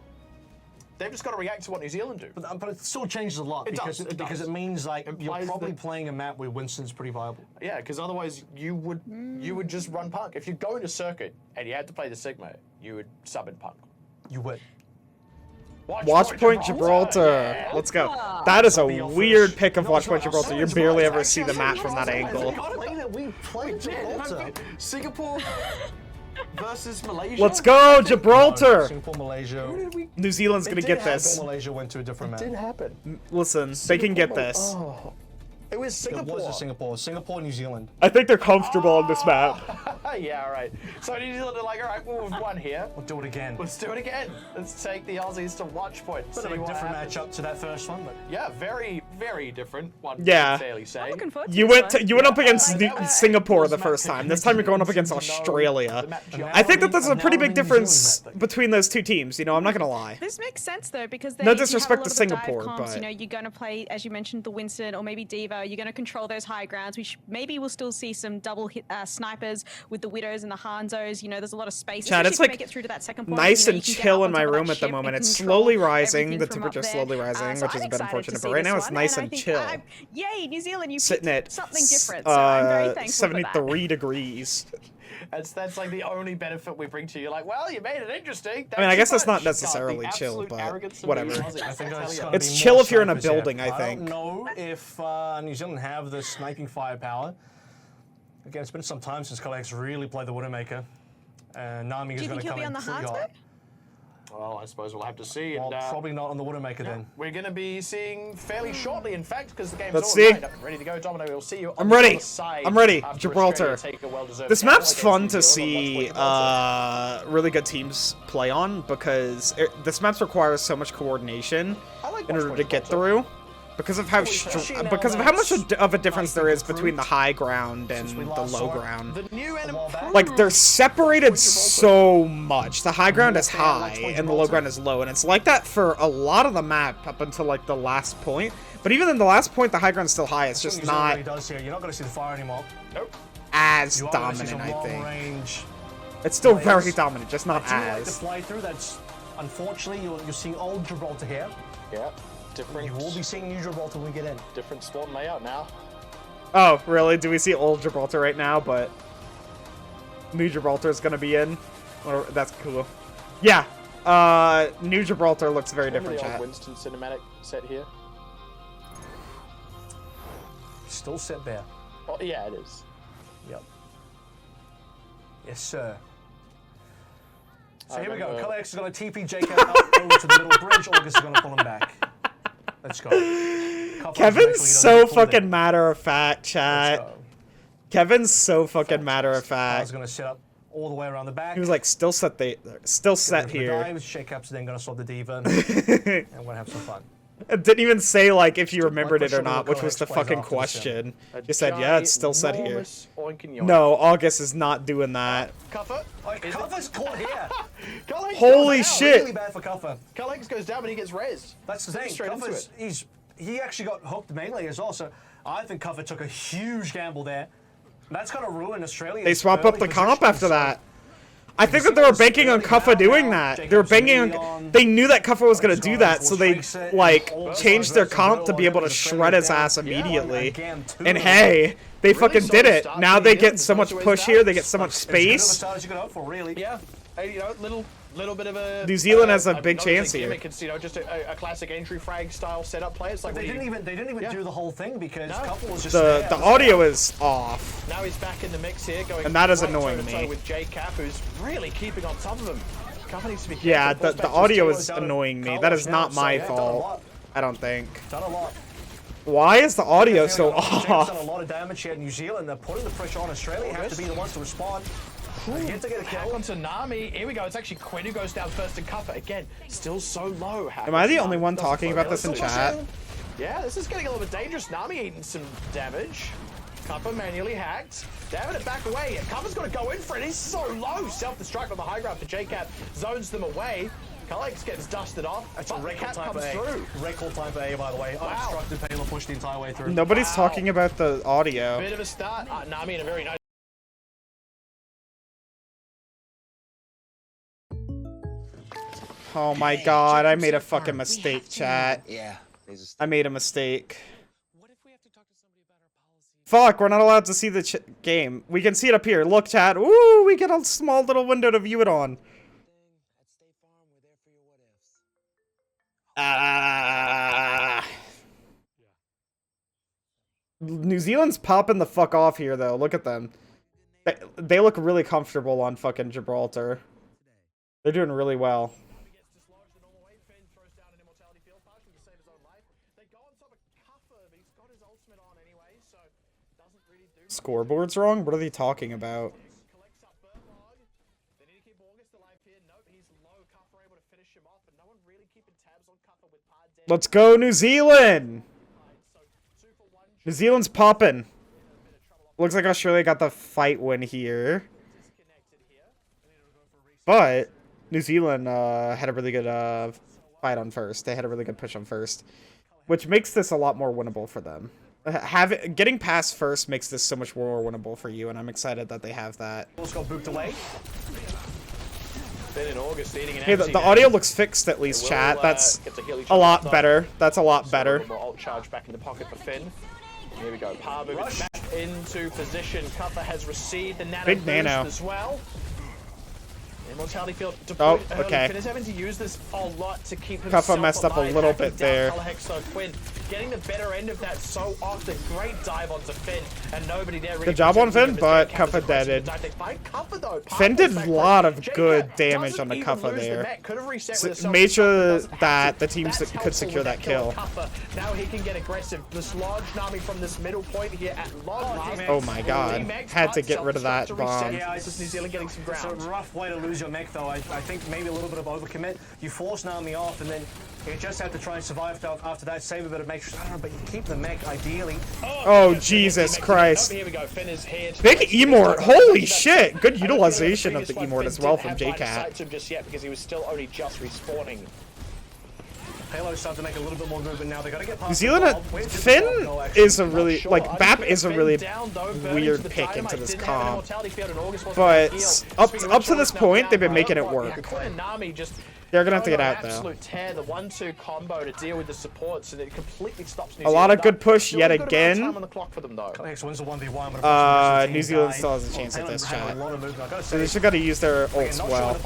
They've just got to react to what New Zealand do. But it still changes a lot because it means like you're probably playing a map where Winston's pretty viable. Yeah, because otherwise you would just run Punk. If you're going to Circuit and you had to play the Sigma, you would sub in Punk. You would. Watchpoint Gibraltar. Yeah. Let's go. That is a weird pick of Watchpoint Gibraltar. You barely ever see the map from that angle. We played Gibraltar. Singapore versus Malaysia. Let's go, Gibraltar. Singapore, Malaysia. New Zealand's gonna get this. Malaysia went to a different map. It did happen. Listen, they can get this. Oh. It was Singapore. It was Singapore, New Zealand. I think they're comfortable on this map. Yeah, all right. So New Zealand are like, all right, well, we've won here. We'll do it again. Let's do it again. Let's take the Aussies to Watchpoint. Bit of a different matchup to that first one, but yeah, very, very different. One yeah. fairly say. I'm looking forward to you went up against Singapore the first time. This time you're going up against Australia. I think that there's a pretty big difference between those two teams. You know, I'm not gonna lie. This makes sense though because no disrespect to Singapore, but you know, you're going to play, as you mentioned, the Winston or maybe Diva. you're going to control those high grounds. Maybe we'll still see some double hit, snipers with the Widows and the Hanzos. You know, there's a lot of space. Chad, it's like make it through to that second point, nice you know, and chill in my room at the moment. It's slowly rising. The temperature's slowly rising, so which is a I'm bit excited unfortunate. to But see right now this it's one, nice and I and think chill. Yay, New Zealand, you Sitting picked at something different. So I'm very thankful for that. 73 degrees. That's like the only benefit we bring to you. Like, well, you made it interesting. I mean, I guess that's not necessarily chill, but whatever. I think it's chill if you're in a building, I think. I don't know if New Zealand have the sniping firepower. Again, it's been some time since Collex really played the Widowmaker. Nami is going to come in pretty hard. Well, I suppose we'll have to see. Well, probably not on the Widowmaker then. We're going to be seeing fairly shortly, in fact, because the game's Let's all see. lined up and ready to go. Domino, we'll see you on I'm the ready. other side. I'm ready. After Gibraltar. Australia take a well-deserved This map's gamble fun against to New Zealand. see really good teams play on because this map requires so much coordination in order to get through. Because of how much of a difference there is between the high ground and the low ground. Like, they're separated so much. The high ground is high and the low ground is low, and it's like that for a lot of the map up until like the last point. But even in the last point, the high ground's still high. It's just not You're not going to see the fire anymore. Nope. as dominant, I think. It's still very dominant, just not Like to as. fly through. That's unfortunately you're seeing old Gibraltar here. Yeah. Different. You will be seeing New Gibraltar when we get in. Different spawn layout now. Oh, really? Do we see old Gibraltar right now? But New Gibraltar is gonna be in. Or that's cool. Yeah. New Gibraltar looks very different, the old chat. Winston cinematic set here. Still set there. Oh, yeah, it is. Yep. Yes, sir. So here we go. Collex is going to TP JK up over to the middle bridge. August is going to pull him back. Let's go. Kevin's so fucking matter of fact, chat. Kevin's so fucking matter of I was fact. going to set up all the way around the back. He was like, still set here. Dives, Shake-Up's then going to swap the Diva. And we're going to have some fun. It didn't even say like if you remembered it or not, which was the fucking question. Just said, yeah, it's still set here. No, August is not doing that. Cuffer. Cuffer's caught here. Holy shit. Really bad for Cuffer. Collex goes down, but he gets rezzed. That's the thing. Straight into Cuffer's, he actually got hooked melee as well, so I think Cuffer took a huge gamble there. That's going to ruin Australia. They swap up the comp after that. I think that they were banking on Kuffa doing that. They were banking on... They knew that Kuffa was going to do that, so they, like, changed their comp to be able to shred his ass immediately. And hey, they fucking did it. Now they get so much push here, they get so much space. Yeah, you know, little bit of a... New Zealand has a big chance here. It's, you know, just a classic entry frag style setup play. It's like they didn't even do the whole thing because Cuffa was just the audio is off. Now he's back in the mix here, going and that is right annoying toe-to-toe me. with J-Cap, who's really keeping on top of him. Cuffa needs to be Yeah, careful. the audio is annoying me. That is not my fault. I don't think. Done a lot. Why is the audio so off? Done a off? lot of damage here in New Zealand. They're putting the pressure on Australia. Have to be the ones to respond. Get to get a kill onto Nami. Here we go. It's actually Quinn who goes down first and Cuffa. Again, still so low. Am I the only one talking about this in chat? Yeah, this is getting a little bit dangerous. Nami eating some damage. Cuffa manually hacked. Damming it back away. Cuffa's got to go in for it. He's so low. Self-destruct on the high ground for J-Cap. Zones them away. Collex gets dusted off. That's a red call Cap time comes for A. through. Red call time for A, by the way. Wow. Unobstructed payload push the entire way through. Nobody's talking about the audio. Bit of a start. Nami in a very nice... Oh my god, I made a fucking mistake, chat. Yeah. I made a mistake. Fuck, we're not allowed to see the game. We can see it up here. Look, chat. Ooh, we get a small little window to view it on. New Zealand's popping the fuck off here, though. Look at them. They look really comfortable on fucking Gibraltar. They're doing really well. Scoreboard's wrong? What are they talking about? Let's go, New Zealand! New Zealand's popping. Looks like Australia got the fight win here. But New Zealand had a really good fight on first. They had a really good push on first. Which makes this a lot more winnable for them. Getting past first makes this so much more winnable for you, and I'm excited that they have that. Almost got booped away. Then in August, eating an Hey, the audio looks fixed at least, chat. That's a lot better. That's a lot better. More ult charge back in the pocket for Finn. Here we go. Power moving back into position. Cutler has received the nano Big boost nano. as well. Immortality field deployed early. Okay. Finn is having to use this a lot to keep Kuffa himself messed up a alive. little Backing bit down there. Colorhex, so Quinn getting the better end of that so often. Great dive onto Finn, and nobody there really. Good job on protecting Finn, him as but Jacob is Kuffa deaded. aggressive. Find Kuffa, though. Finn did a Back lot right. of Jacob good damage doesn't on the even Kuffa lose the there. mech. Could have reset with a So made sure doesn't have that the to. team That's could helpful secure with that kill. Kuffa. Now he can get aggressive. Dislodge Nami from this middle point here at Log. Oh my god. Had to get rid of that bomb. Yeah, This is New Zealand getting some it's a ground. rough way to lose your mech, though. I think maybe a little bit of overcommit. You force Nami off, and then you just have to try and survive after that. Save a bit of mech. I don't know, but you keep the mech ideally. Oh, Jesus Christ. Here we go. Finn is here. Big Emort. Holy shit. Good utilization of the Emort as well from JCat. Just yet because he was still only just respawning. Halo's starting to make a little bit more movement now. They got to get past New Zealand, Finn is a really, like, BAP is a really weird pick into this comp. But up to this point, they've been making it work. They're gonna have to get out though. Absolute tear, the 1-2 combo to deal with the supports, and it completely stops New A lot of good push yet again. New Zealand still has a chance at this, chat. So they should gotta use their ults well.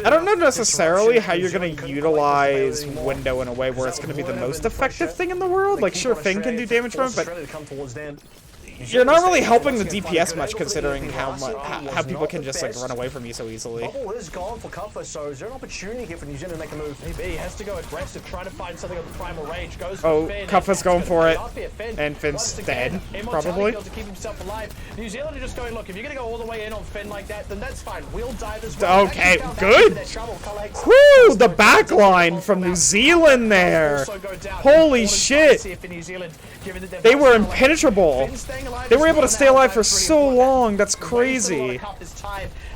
I don't know necessarily how you're going to utilize Window in a way where it's going to be the most effective thing in the world. Like, sure, Finn can do damage from it, but you're not really helping the DPS much considering how people can just, like, run away from you so easily. Bubble is gone for Kuffa, so is there an opportunity here for New Zealand to make a move? Maybe he has to go aggressive, trying to find something on the primal rage. Goes Oh, for Finn. Kuffa's going for it. Finn. And Finn's dead, Immortality probably. to keep himself alive. New Zealand are just going, look, if you're going to go all the way in on Finn like that, then that's fine. We'll dive as well. Okay, good. Whoo, the backline from New Zealand there. Holy shit. They were impenetrable. They were able to stay alive for so long. That's crazy.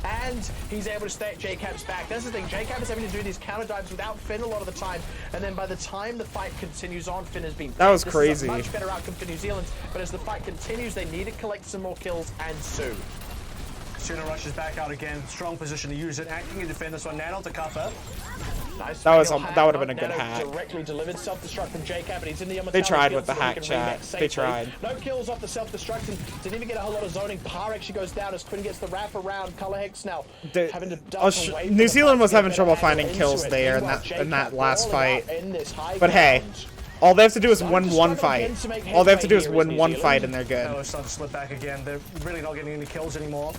And he's able to stay at JCap's back. That's the thing. JCap is having to do these counter dives without Finn a lot of the time. And then by the time the fight continues on, Finn has been. That was This crazy. is a much better outcome for New Zealand. But as the fight continues, they need to collect some more kills and soon. Sooner rushes back out again. Strong position to use it. Acting in defend this one. Nano to Kuffa. Nice. That would have been a good Nano hack. Directly delivered self-destruct from JCap, but he's in the They tried with the hack, chat. They tried. No kills off the self-destruct, and didn't even get a whole lot of zoning. Par actually goes down as Quinn gets the wrap around. Color Hex now having to duck away New from Zealand the was fight to having get trouble better finding angle kills into it. there Meanwhile, in that JCap last all fight. out in this high But hey, ground. all they have to do is win one fight. All they have to do is win one fight and they're good. Halo starting to slip back again. They're really not getting any kills anymore.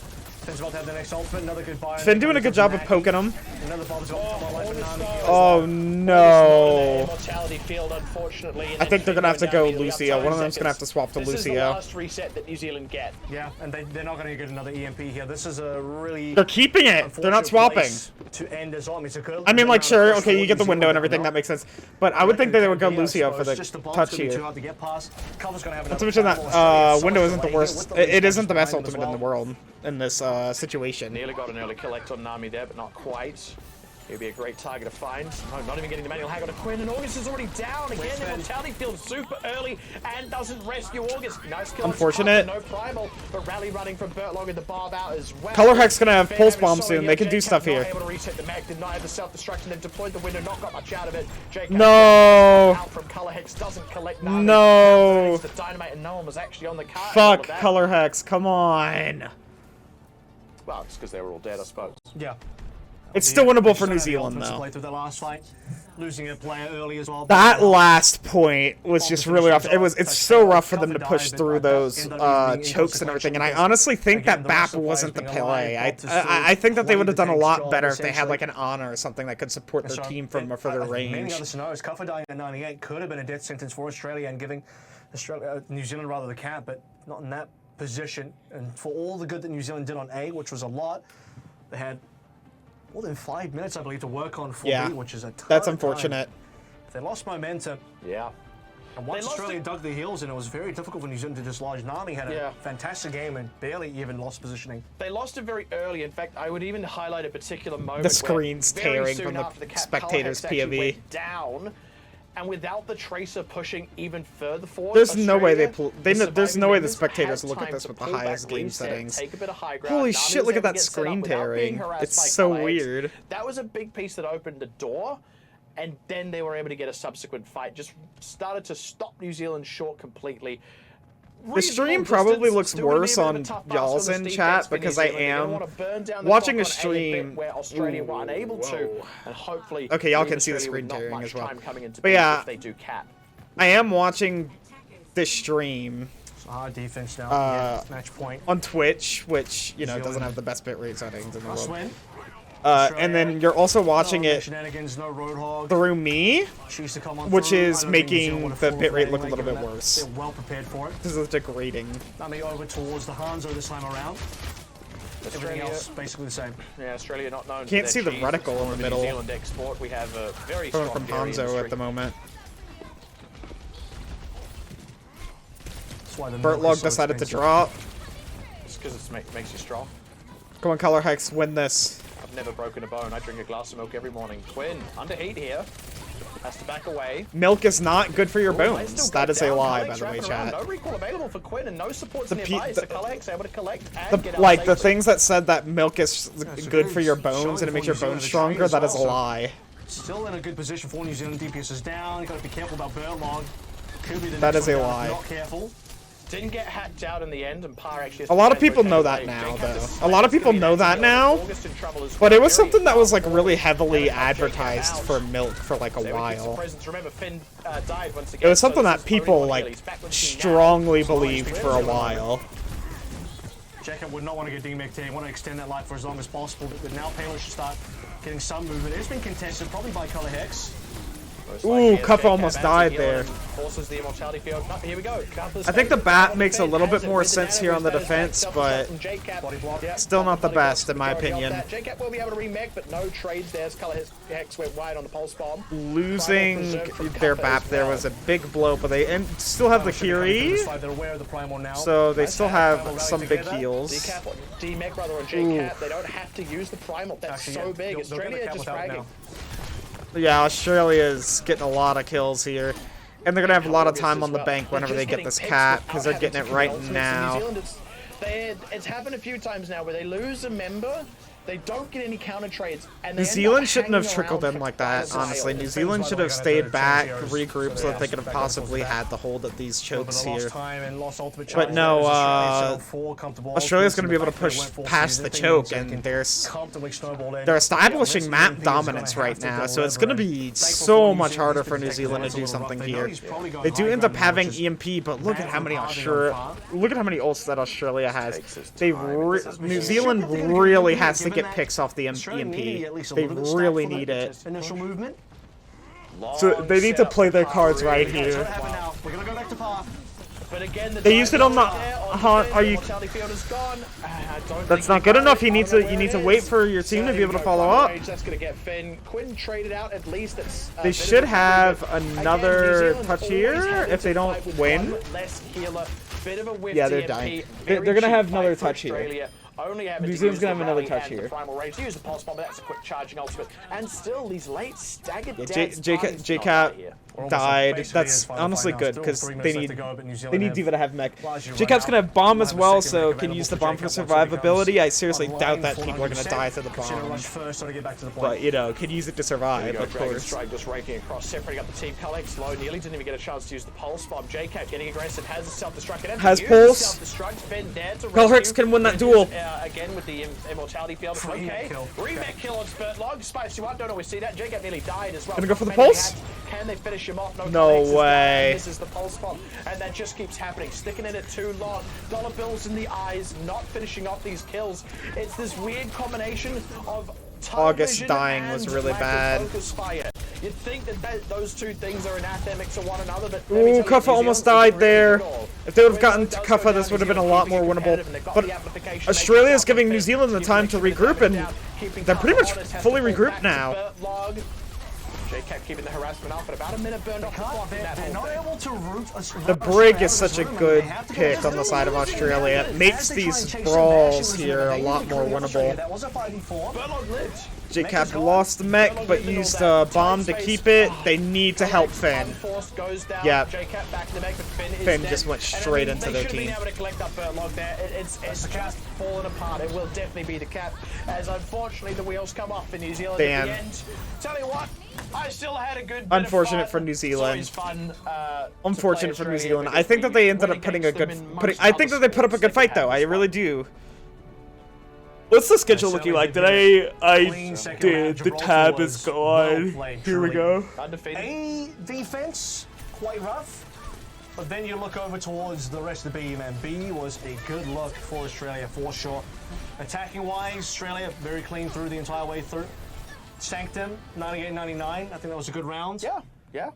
Finn's about to have the next ultimate. Another good buy. Finn doing a good job of poking him. Another bomb's got to come on life. Oh no. Immortality field, unfortunately. I think they're gonna have to go Lucio. One of them's gonna have to swap to This is the Lucio. last reset that New Zealand get. Yeah, and they're not going to get another EMP here. This is a really. They're keeping it. They're not swapping. To end as well. I mean, like, sure, okay, you get the window and everything. That makes sense. But I would think that they would go Lucio for the touch here. Not to mention that window isn't the worst. It isn't the best ultimate in the world in this situation. Nearly got an early collect on Nami there, but not quite. He'll be a great target to find. No, not even getting the manual hag on a Quinn, and August is already down again. The Immortality field super early and doesn't rescue August. Nice kill. Unfortunate. No primal, but rally running from Bertlog and the barb out as well. Color Hex gonna have pulse bomb soon. They can do stuff here. Able to reset the mech, did not have the self-destruction, then deployed the window, not got much out of it. No. Out from Color Hex, doesn't collect Nami. No. The dynamite, and no one was actually on the car. Fuck Color Hex. Come on. Well, it's because they were all dead, I suppose. Yeah. It's still winnable for New Zealand, though. Through the last fight, losing a player early as well. That last point was just really rough. It's so rough for them to push through those chokes and everything. And I honestly think that BAP wasn't the play. I think that they would have done a lot better if they had like an honor or something that could support their team from a further range. Many other scenarios. Kuffa dying at 98 could have been a death sentence for Australia and giving New Zealand rather the cap, but not in that position. And for all the good that New Zealand did on A, which was a lot, they had more than 5 minutes, I believe, to work on 4B, which is a ton. That's unfortunate. They lost momentum. Yeah. And once Australia dug the heels in, it was very difficult for New Zealand to dislodge. Nami had a fantastic game and barely even lost positioning. They lost it very early. In fact, I would even highlight a particular moment. The screen's where very tearing soon from the after spectator's Color Hex actually POV. went down, And without the Tracer pushing even further forward, there's no way there's no way the members spectators had look at time this to with the pull back highest game reset, settings. take a bit of high ground. Holy None shit, was look at able to that get set screen up without being tearing. harassed It's by so colleagues. weird. That was a big piece that opened the door, and then they were able to get a subsequent fight. Just started to stop New Zealand short completely. The stream probably looks worse on y'all's in chat because I am watching a stream where Australia were unable to, and hopefully okay, y'all can see the screen tearing as well. But yeah, they do cap. I am watching this stream Hard defense now. Match point on Twitch, which you know doesn't have the best bitrate settings in the world. Win. And then you're also watching it through me, which is making the bitrate look a little bit worse. They're well prepared for it. This is degrading. Coming over towards the Hanzo this time around. Everything else basically the same. Yeah, Australia not known. Can't see the reticle in the middle. New Zealand export. We have a very Coming strong from Hanzo at the moment. Bertlog decided to drop. It's because it makes you strong. Come on, Color Hex, win this. I've never broken a bone. I drink a glass of milk every morning. Quinn, under heat here. Has to back away. Milk is not good for your bones. That is a lie, by the way, chat. No recall available for Quinn and no supports nearby. So Color Hex able to collect and get out like the safely. things that said that milk is good for your bones and it makes your bones stronger, that is a lie. Still in a good position for New Zealand. DPS is down. You got to be careful about Bertlog. Could be the that next is a one lie. Not careful. Didn't get hacked out in the end, and Par actually. A lot of people know that now, though. A lot of people know that now, but it was something that was like really heavily advertised for milk for like a while. It was something that people like strongly believed for a while. Jacob would not want to get DMEC here. Want to extend that life for as long as possible, but now Payload should start getting some movement. It's been contested, probably by Color Hex. Ooh, Cuff almost died there. The immortality field. Oh, here we go. I think the bat makes a little bit more sense here on the defense, but still not the best in my opinion. JCap will be able to remake, but no trades there as Color Hex went wide on the pulse bomb. Losing their BAP there was a big blow, but they still have the Kiri, so they still have some big heals. DMEC rather on JCap, they don't have to use the primal. That's so big. Australia just fragging. Yeah, Australia's getting a lot of kills here. And they're going to have a lot of time on the bank whenever they get this cap, because they're getting it right now. It's happened a few times now where they lose a member, they don't get any counter trades, and New Zealand shouldn't have trickled in like that, honestly. New Zealand should have stayed back, regrouped, so that they could have possibly had the hold of these chokes here. But no, Australia's going to be able to push past the choke, and they're establishing map dominance right now, so it's going to be so much harder for New Zealand to do something here. They do end up having EMP, but look at how many ults that Australia has. New Zealand really has to get picks off the EMP. They really need it. Initial movement. So they need to play their cards right here. We're gonna go back to par. But again, they used it on the are you? That's not good enough. You need to wait for your team to be able to follow up. That's gonna get Finn. Quinn traded out at least. They should have another touch here if they don't win. Yeah, they're dying. They're gonna have another touch here. New Zealand's gonna have another touch here. Use the pulse bomb, but that's a quick charging ultimate. And still, these late staggered JCap died. That's honestly good because they need Diva to have mech. JCap's gonna have bomb as well, so can use the bomb for survivability. I seriously doubt that people are gonna die to the bomb, but you know, can use it to survive, of course. Just raking across, separating up the team. Colleague slow, nearly didn't even get a chance to use the pulse bomb. JCap getting aggressive, has a self-destruct. Has pulse. Colrix can win that duel. Again with the immortality field. Okay, remake kill on Spurtlog. Spicy one, don't always see that. JCap nearly died as well. Gonna go for the pulse. Can they finish him off? No way. This is the pulse bomb, and that just keeps happening. Sticking in it too long. Dollar bills in the eyes, not finishing off these kills. It's this weird combination of August dying was really bad. You'd think that those two things are anathemic to one another, but ooh, Kuffa almost died there. If they would have gotten to Kuffa, this would have been a lot more winnable. But Australia's giving New Zealand the time to regroup, and they're pretty much fully regrouped now. JCap keeping the harassment up, but about a minute burned off the clock. They're not able to root the Brig is such a good pick on the side of Australia. It makes these brawls here a lot more winnable. JCap lost the mech, but used a bomb to keep it. They need to help Finn. Yeah. Finn just went straight into their team. Able to collect up Bertlog there. It's just fallen apart. It will definitely be the cap, as unfortunately the wheels come off in New Zealand at the end. Tell you what, I still had a good bit Unfortunate of for New Zealand. fun, Unfortunate for New Zealand. I think that they ended up putting a good. I think that they put up a good fight, though. I really do. What's the schedule looking like? Did I did. The tab is gone. Here we go. A defense, quite rough. But then you look over towards the rest of the B, man. B was a good look for Australia, for sure. Attacking-wise, Australia very clean through the entire way through. Sanctum, 98-99. I think that was a good round. Yeah.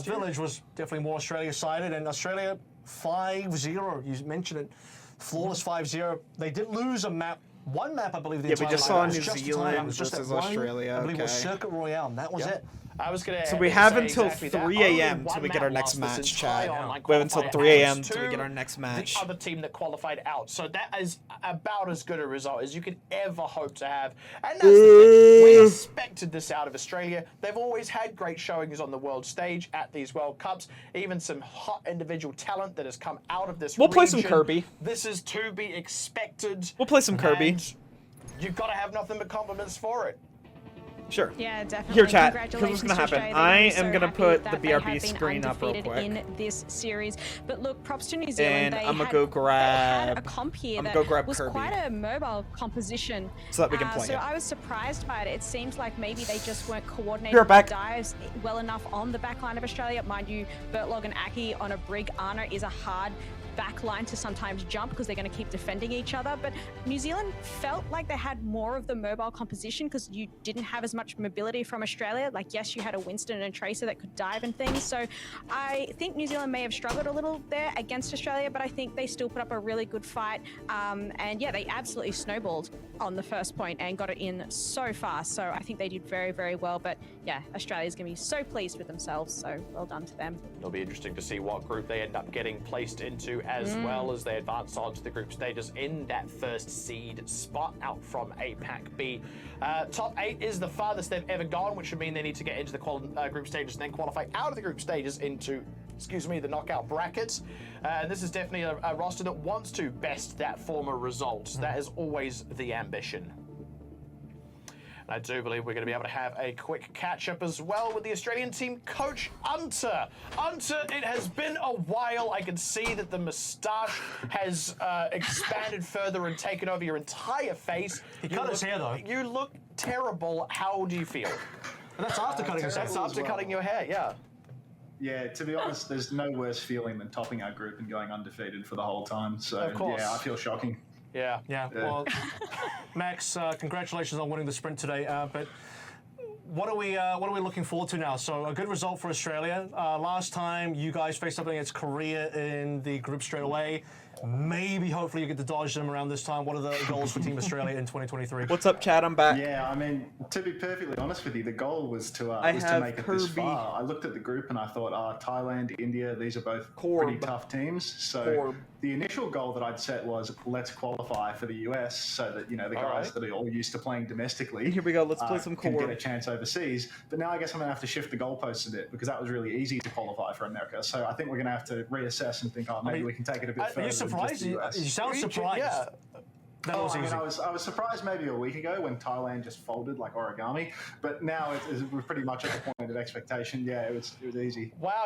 Village was definitely more Australia-sided, and Australia 5-0. You mentioned it. Flawless 5-0. They did lose a map. One map, I believe. Yeah, we just saw New Zealand versus Australia. I believe it was Circuit Royale, and that was it. I was gonna. So we have until 3 a.m. till we get our next match, Chad. We have until 3 a.m. till we get our next match. The other team that qualified out. So that is about as good a result as you could ever hope to have. And that's the thing. We expected this out of Australia. They've always had great showings on the world stage at these World Cups. Even some hot individual talent that has come out of this. We'll play some Kirby. This is to be expected. We'll play some Kirby. You've got to have nothing but compliments for it. Sure. Yeah, definitely. Here, chat. Here's what's gonna happen. I am gonna put the BRB screen up real quick. In this series, but look, props to New Zealand. And I'm gonna go grab. They had a comp here that was Kirby. quite a mobile composition. So that we can play So it. I was surprised by it. It seems like maybe they just weren't coordinating You're back. the dives well enough on the back line of Australia. Mind you, Bertlog and Aki on a Brig Ana is a hard back line to sometimes jump because they're going to keep defending each other. But New Zealand felt like they had more of the mobile composition because you didn't have as much mobility from Australia. Like, yes, you had a Winston and a Tracer that could dive and things. So I think New Zealand may have struggled a little there against Australia, but I think they still put up a really good fight. And yeah, they absolutely snowballed on the first point and got it in so fast. So I think they did very, very well. But yeah, Australia's going to be so pleased with themselves. So well done to them. It'll be interesting to see what group they end up getting placed into, as well as they advance on to the group stages in that first seed spot out from APAC B. Top 8 is the farthest they've ever gone, which would mean they need to get into the group stages and then qualify out of the group stages into, the knockout brackets. This is definitely a roster that wants to best that former result. That is always the ambition. I do believe we're going to be able to have a quick catch-up as well with the Australian team coach, Unter. Unter, it has been a while. I can see that the moustache has expanded further and taken over your entire face. He cut his hair, though. You look terrible. How do you feel? And that's after cutting his hair. That's after cutting your hair, yeah. Yeah, to be honest, there's no worse feeling than topping our group and going undefeated for the whole time. So, yeah, I feel shocking. Yeah. Well, Max, congratulations on winning the sprint today. But what are we looking forward to now? So a good result for Australia. Last time you guys faced up against Korea in the group straight away. Maybe, hopefully, you get to dodge them around this time. What are the goals for Team Australia in 2023? What's up, Chad? I'm back. Yeah, I mean, to be perfectly honest with you, the goal was to make it this far. I looked at the group and I thought, Thailand, India, these are both pretty tough teams. So the initial goal that I'd set was, let's qualify for the US so that, the guys that are all used to playing domestically. Here we go. Let's play some can get a chance overseas. But now I guess I'm going to have to shift the goalposts a bit because that was really easy to qualify for America. So I think we're going to have to reassess and think, maybe we can take it a bit further. Are you surprised? You sound surprised. Yeah. I was surprised maybe a week ago when Thailand just folded like origami, but now we're pretty much at the point of expectation. Yeah, it was easy. Wow,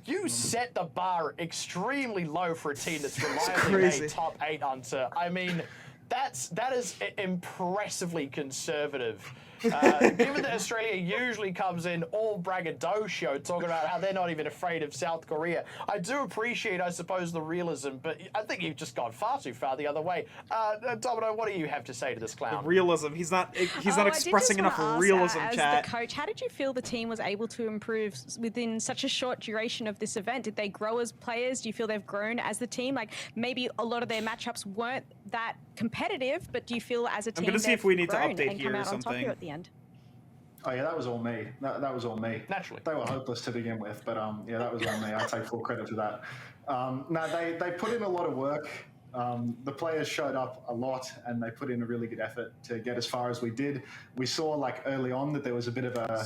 you set the bar extremely low for a team that's reliably a top 8 Hunter. I mean, that is impressively conservative. Given that Australia usually comes in all braggadocio talking about how they're not even afraid of South Korea, I do appreciate, I suppose, the realism, but I think you've just gone far too far the other way. Domino, what do you have to say to this clown? The realism. He's not expressing enough realism, as chat. the coach, how did you feel the team was able to improve within such a short duration of this event? Did they grow as players? Do you feel they've grown as the team? Like, maybe a lot of their matchups weren't that competitive, but do you feel as a team I'm going to see if we need to update and here come or out on top something. here at the end? Oh yeah, that was all me. That was all me. Naturally. They were hopeless to begin with, but yeah, that was all me. I take full credit for that. No, they put in a lot of work The players showed up a lot, and they put in a really good effort to get as far as we did. We saw like early on that there was a bit of a...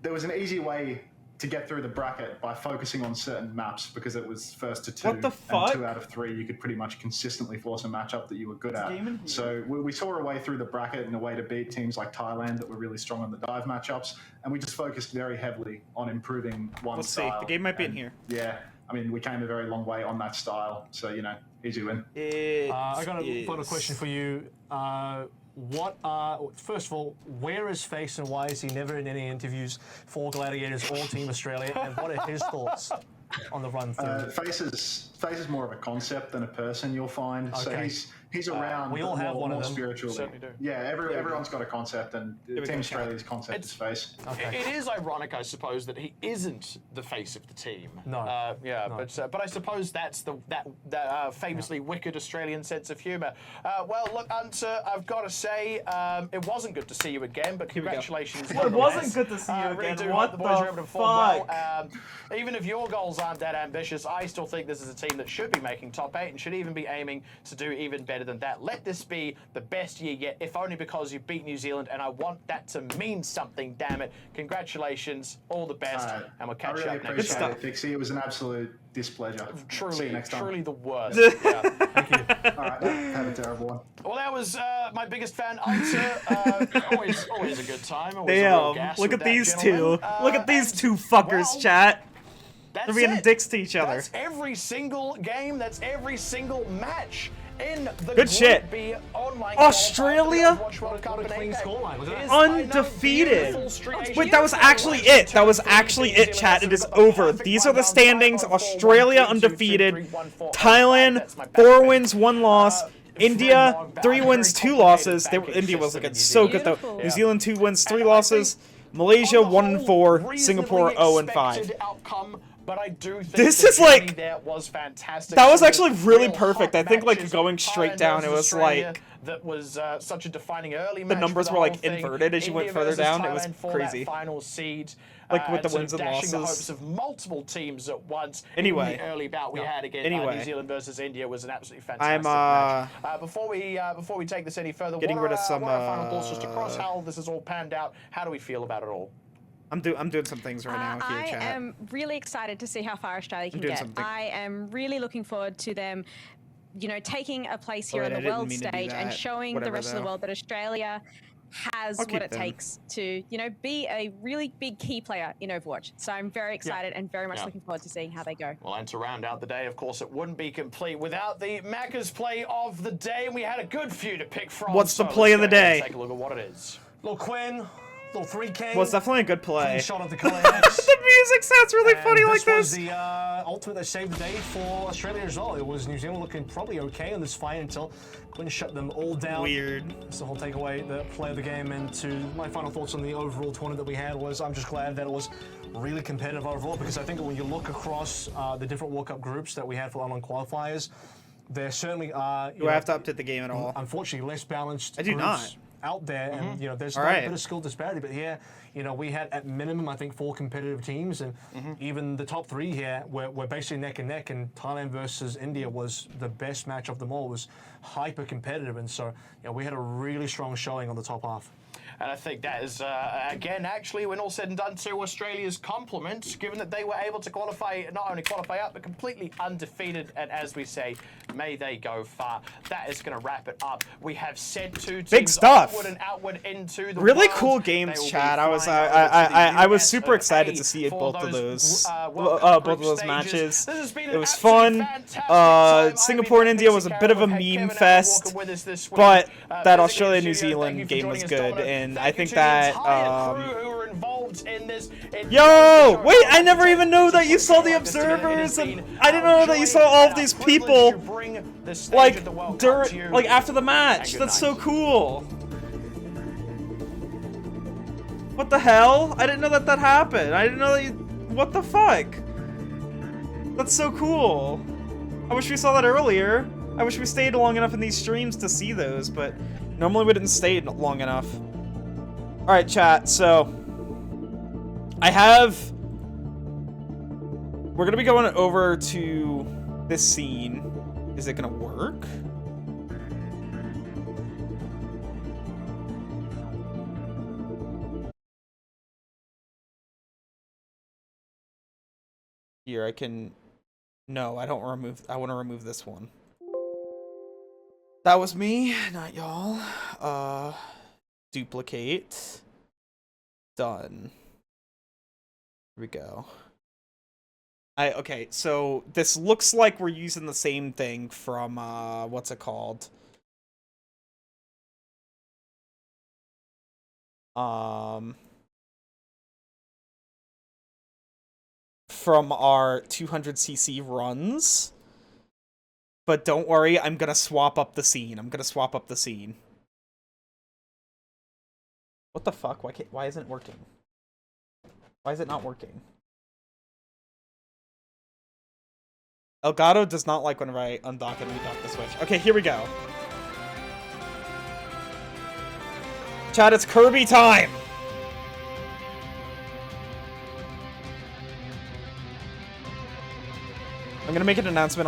There was an easy way to get through the bracket by focusing on certain maps because it was first to 2. What the fuck? And 2 out of 3, you could pretty much consistently force a matchup that you were good at. So we saw a way through the bracket and a way to beat teams like Thailand that were really strong on the dive matchups, and we just focused very heavily on improving one style. Let's see. The game might be in here. Yeah. I mean, we came a very long way on that style, so, you know, easy win. I got a final question for you. First of all, where is Face and why is he never in any interviews for Gladiators or Team Australia? And what are his thoughts on the run through? Face is more of a concept than a person, you'll find. Okay. So he's around. We all have one of them. Spiritually. Certainly do. Yeah, everyone's got a concept, and Team Australia's concept is Face. Okay. It is ironic, I suppose, that he isn't the face of the team. No. But I suppose that's that famously wicked Australian sense of humour. Well, look, Hunter, I've got to say, it wasn't good to see you again, but congratulations. It wasn't good to see you really again. do What hope the boys are able to the perform fuck? well. Even if your goals aren't that ambitious, I still think this is a team that should be making top 8 and should even be aiming to do even better than that. Let this be the best year yet, if only because you beat New Zealand, and I want that to mean something, damn it. Congratulations, all the best, and we'll catch you up next Appreciate time. it, Fixie. It was an absolute displeasure. See you next time. Truly the worst. Yeah. Thank you. All right, have a terrible one. Well, that was my biggest fan, Hunter. Always a good time. Always a real Damn, gas look with at that these gentleman. two. Look at these And, two fuckers, well, chat. That's They're being it. dicks to each other. That's every single game. That's every single match in the Good shit. B online Australia? qualifier for the World Cup in clean Apex. scoreline. Look at that. Is, I know, Undefeated. beautiful streak. Wait, that was actually it. That was actually it, chat. It is over. These are the standings. Australia undefeated. Thailand 4 wins, 1 loss. India 3 wins, 2 losses. India was looking so good though. New Zealand 2 wins, 3 losses. Malaysia 1-4. Singapore 0-5. Outcome, but I do think This the is like- journey there was fantastic. That was Some actually really real perfect. hot I think like matches. going straight Thailand down, it versus was Australia, like that was such a defining early the match. numbers for were whole like thing. inverted as you went India further versus down. It was Thailand for crazy. That final seed. Like, with the sort wins of and dashing the losses. hopes of multiple teams at once. Anyway. In the early bout we had against Anyway. New Zealand versus India was an absolutely I'm, fantastic match. Before we take this any further, getting rid of some, what are our final thoughts just across how this has all panned out? How do we feel about it all? I'm doing some things right now here, I chat. am really excited to see how far Australia can doing get. something. I am really looking forward to them, you know, taking a place here wait, on I the didn't world mean to do stage and that. showing the Whatever, rest of though. the world that Australia has I'll what keep it them. takes to, you know, be a really big key player in Overwatch. So I'm very excited and very much looking forward to seeing how they go. Well, and to round out the day, of course, it wouldn't be complete without the Macca's play of the day, and we had a good few to pick from. What's the So play let's of the go ahead and day? Take a look at what it is. Little Quinn, little 3K. Well, it's definitely a good play. Clean shot of the Collapse. The music sounds really funny like This was this. the ultimate that saved the day for Australia as well. It was New Zealand looking probably okay in this fight until Quinn shut them all down. Weird. So I'll take away the play of the game. And to my final thoughts on the overall tournament that we had was I'm just glad that it was really competitive overall, because I think when you look across the different World Cup groups that we had for online qualifiers, there certainly are. Do I have to update the game at all? Unfortunately, less balanced. I do groups not. Out there, and you know, there's All a right. bit of skill disparity, but here, you know, we had at minimum, I think, 4 competitive teams, and even the top 3 here were basically neck and neck. And Thailand versus India was the best match of them all. It was hyper competitive, and so you know, we had a really strong showing on the top half. And I think that is, again, actually, when all said and done, to Australia's compliment, given that they were able to qualify, not only qualify up, but completely undefeated. And as we say, may they go far. That is going to wrap it up. We have sent 2 teams Big stuff. upward and outward into the Really world. cool They games, will be chat. I was flying over to the I was US super of excited A to see for both of those World Cup both of group those stages. matches. This has been It an was absolutely fun. fantastic time. Singapore and India was a bit of a meme fest, but that Australia New Zealand game was good, and I think that yo, wait, I never even knew that you saw the observers, and I didn't know that you saw all of these people like during, like after the match. That's so cool. What the hell? I didn't know that happened. I didn't know that you... What the fuck? That's so cool. I wish we saw that earlier. I wish we stayed long enough in these streams to see those, but normally we didn't stay long enough. Alright, chat, so... We're gonna be going over to this scene. Is it gonna work? Here, I can... No, I don't remove... I want to remove this one. That was me, not y'all. Duplicate. Done. Here we go. Okay, so this looks like we're using the same thing from, what's it called? From our 200cc runs. But don't worry, I'm gonna swap up the scene. What the fuck? Why isn't it working? Why is it not working? Elgato does not like whenever I undock and redock the Switch. Okay, here we go. Chat, it's Kirby time! I'm gonna make an announcement.